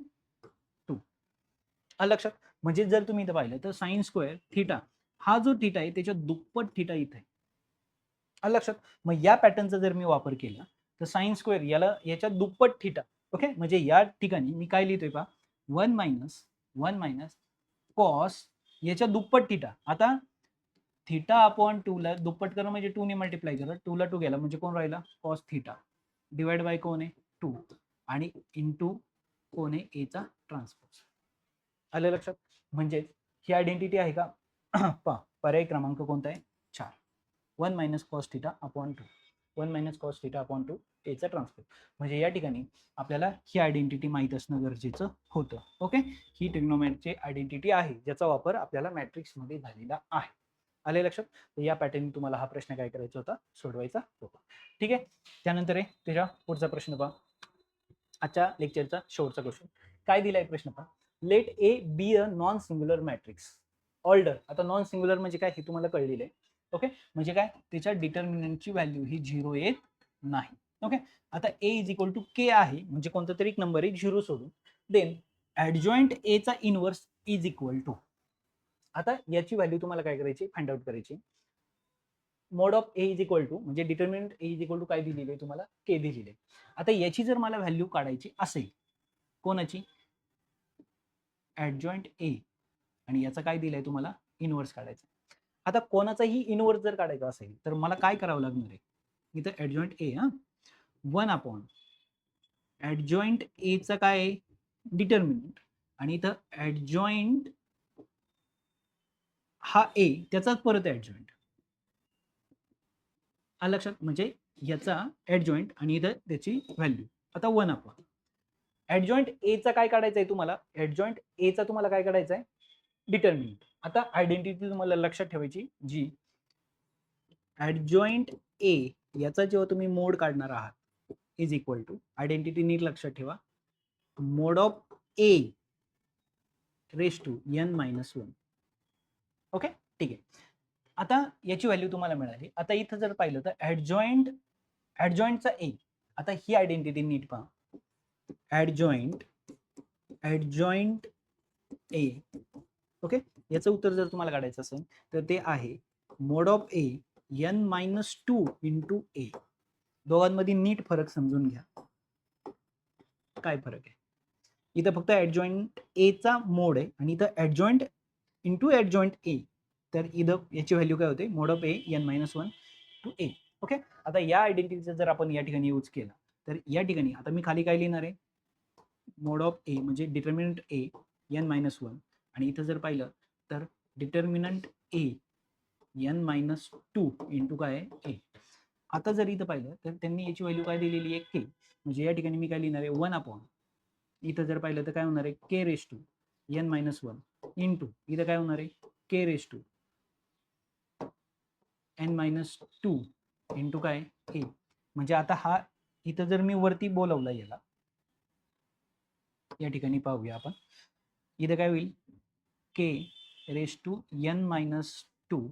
2. आलं लक्षात. म्हणजे जर तुम्ही इथं पाहिलं तर साइन स्क्वेअर थिटा हा जो थिटा आहे त्याच्या दुप्पट थिटा इथे आहे. आलं लक्षात? मग या पॅटर्नचा जर मी वापर केला तर साइन स्क्वेअर याच्या दुप्पट थिटा. ओके, म्हणजे या ठिकाणी मी काय लिहितोय पहा, 1 - कॉस याच्या दुप्पट थिटा. आता थिटा अपॉन 2 ला दुप्पट करा म्हणजे 2 ने मल्टिप्लाय करा, 2 ला 2 गेला म्हणजे कोण राहिला, कॉस थिटा डिवाइड बाय कोण आहे 2 आणि इंटू कोण आहे एचा ट्रान्सपोज. आलं लक्षात? म्हणजे ही आयडेंटिटी आहे का? पहा, पर्याय क्रमांक कोणता आहे? 4. 1 - cos theta upon 2, 1 - cos theta upon 2 एचा ट्रान्सपोज. म्हणजे या ठिकाणी आपल्याला ही आयडेंटिटी माहीत असणं गरजेचं होतं. ओके, ही ट्रिग्नोमेट्रीची आयडेंटिटी आहे ज्याचा वापर आपल्याला मॅट्रिक्समध्ये झालेला आहे. आले लक्षात? तर या पॅटर्नने तुम्हाला हा प्रश्न काय करायचा होता, सोडवायचा होता. ठीक आहे, त्यानंतर आहे त्याच्या पुढचा प्रश्न पहा, आजच्या लेक्चरचा शेवटचा क्वेश्चन. काय दिलाय प्रश्न पहा, let A B a non singular matrix order. आता नॉन सिंग्युलर म्हणजे काय हे तुम्हाला कळलेलं आहे. ओके, म्हणजे काय, त्याच्या डिटर्मिनंटची व्हॅल्यू ही 0 येत नाही. ओके, आता ए इज इक्वल टू के आहे म्हणजे कोणता तरी एक नंबर आहे 0 सोडून, देन ऍडजॉइंट ए चा इनवर्स इज इक्वल टू. आता याची व्हॅल्यू तुम्हाला काय करायची, फाइंड आउट करायची. Mod of A is equal to म्हणजे determinant A is equal to काय दिलेले आहे तुम्हाला, के दिलेले आहे. आता याची जर मला व्हॅल्यू काढायची असेल, कोणाची, ऍडजॉइंट ए, आणि याचा काय दिलंय तुम्हाला, इनवर्स काढायचा. आता कोणाचाही इनवर्स जर काढायचा असेल तर मला काय करावं लागणार आहे, इथं ऍडजॉइंट ए, 1 अपॉन ऍडजॉइंट ए चा काय आहे, डिटर्मिनंट, आणि इथं ऍडजॉइंट हा ए त्याचाच परत ऍडजॉइंट. आलं लक्षात? म्हणजे याचा ऍडजॉइंट आणि इथं त्याची व्हॅल्यू. आता 1 अपॉन ऍडजॉइंट ए चा काय काढायचं आहे तुम्हाला, ऍडजॉइंट ए चा तुम्हाला काय काढायचं आहे, डिटर्मिनंट. आता आयडेंटिटी तुम्हाला लक्षात ठेवायची, जी ऍडजॉइंट ए याचा जेव्हा तुम्ही मोड काढणार आहात इज इक्वल टू, आयडेंटिटी नीट लक्षात ठेवा, mod of A raise to n-1. Okay, ठीक आहे. आता याची व्हॅल्यू तुम्हाला मिळाली. आता इथं जर पाहिलं तर ऍडजॉइंटचा ए, आता ही आयडेंटिटी नीट पहा, ऍडजॉइंट ए. ओके, याचं उत्तर जर तुम्हाला काढायचं असेल तर ते आहे mod of A n-2 into ए. दोघांमध्ये नीट फरक समजून घ्या. काय फरक आहे, इथं फक्त ऍडजॉइंट ए चा मोड आहे आणि इथं ऍडजॉइंट इंटू ऍडजॉइंट ए, तर इथं याची व्हॅल्यू काय होते, mod of A n-1 to A. Okay, आता या आयडेंटिटीचा जर आपण या ठिकाणी यूज केला तर या ठिकाणी आता मी खाली काय लिहिणार आहे, मोड ऑफ ए म्हणजे डिटर्मिनंट ए n-1, आणि इथं जर पाहिलं तर डिटर्मिनंट ए n-2 इंटू काय आहे ए. आता जर इथं पाहिलं तर त्यांनी याची व्हॅल्यू काय दिलेली आहे, के. म्हणजे या ठिकाणी मी काय लिहिणार आहे, 1 अपॉन, इथं जर पाहिलं तर काय होणार आहे, के रेस टू n-1 इंटू इथं काय होणार आहे, के रेस टू n-2 इंटू काय ए. म्हणजे आता हा इथं जर मी वरती बोलवला याला, या ठिकाणी पाहूया आपण, इथं काय होईल, के रेस टू n-2.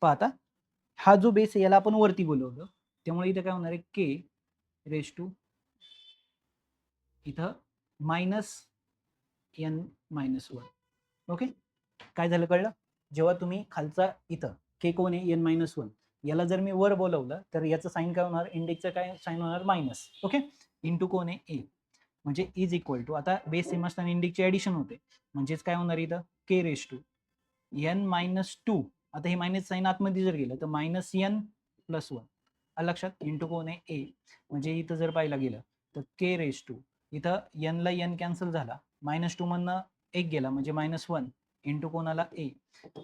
पाहता हा जो बेस आहे याला आपण वरती बोलवलं, त्यामुळे इथं काय होणार आहे, के रेस टू इथं -n-1. ओके, काय झालं कळलं, जेव्हा तुम्ही खालचा इथं के कोण आहे n-1 याला जर मी वर बोलवलं तर याचं साईन काय होणार, इंडेक्सचं काय साईन होणार, मायनस. ओके, इंटू कोण आहे ए, म्हणजे इज इक्वल टू, आता बेस सेम असताना इंडेक्सचे ऍडिशन होते म्हणजेच काय होणार इथं, के रेस टू n-2. आता हे मायनस साईन आतमध्ये जर गेलं तर -n+1. लक्षात, इंटू कोण आहे ए, म्हणजे इथं जर पाहायला गेलं तर के रेस टू इथं n ला n कॅन्सल झाला, -2 मधनं 1 गेला म्हणजे -1 इंटू कोणाला ए.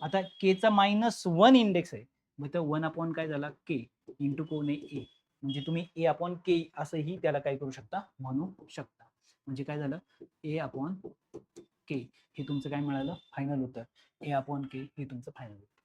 आता के चा -1 इंडेक्स आहे, मग तर 1 अपॉन काय झाला, के इंटू कोण आहे ए. म्हणजे तुम्ही ए अपॉन के असंही त्याला काय करू शकता, म्हणू शकता. म्हणजे काय झालं, ए अपॉन के हे तुमचं काय मिळालं, फायनल उत्तर. ए अपॉन के हे तुमचं फायनल उत्तर.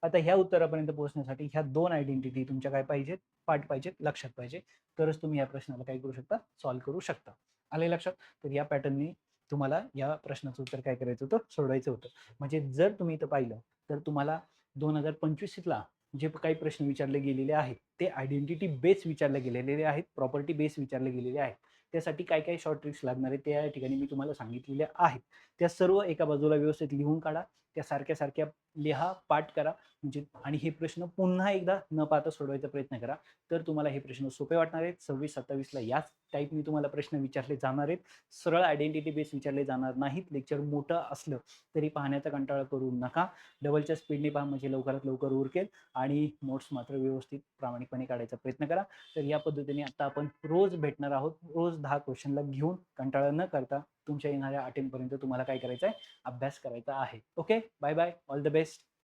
आता ह्या उत्तरापर्यंत पोहोचण्यासाठी ह्या दोन आयडेंटिटी तुमच्या काय पाहिजेत, पाठ पाहिजेत, लक्षात पाहिजे, तरच तुम्ही या प्रश्नाला काय करू शकता, सॉल्व्ह करू शकता. आले लक्षात? तर या पॅटर्नने तुम्हाला या प्रश्नाचं उत्तर काय करायचं होतं, सोडवायचं होतं. म्हणजे जर तुम्ही इथं पाहिलं तर तुम्हाला 2025ला जे काही प्रश्न विचारले गेलेले आहेत ते आयडेंटिटी बेस विचारले गेलेले आहेत, प्रॉपर्टी बेस विचारले गेलेले आहेत. त्यासाठी काय काय शॉर्ट ट्रिक्स लागणार आहेत त्या या ठिकाणी मी तुम्हाला सांगितलेल्या आहेत. त्या सर्व एका बाजूला व्यवस्थित लिहून काढा. त्या सारख्या सारख्या लिहा, पाठ करा म्हणजे आणि हे प्रश्न पुन्हा एकदा न पाहता सोडवायचा प्रयत्न करा. तर तुम्हाला हे प्रश्न सोपे वाटणार आहेत. 26-27 ला याच टाईपनी तुम्हाला प्रश्न विचारले जाणार आहेत. सरळ आयडेंटिटी बेस विचारले जाणार नाहीत. लेक्चर मोठं असलं तरी पाहण्याचा कंटाळा करू नका. डबलच्या स्पीडने पहा म्हणजे लवकरात लवकर उरकेल आणि नोट्स मात्र व्यवस्थित प्रामाणिकपणे काढायचा प्रयत्न करा. तर या पद्धतीने आता आपण रोज भेटणार आहोत. रोज 10 क्वेश्चनला घेऊन कंटाळा न करता तुमच्या येणाऱ्या अटेम्प्टपर्यंत तुम्हाला काय करायचं आहे? अभ्यास करायचा आहे. Okay. Bye bye. All the best.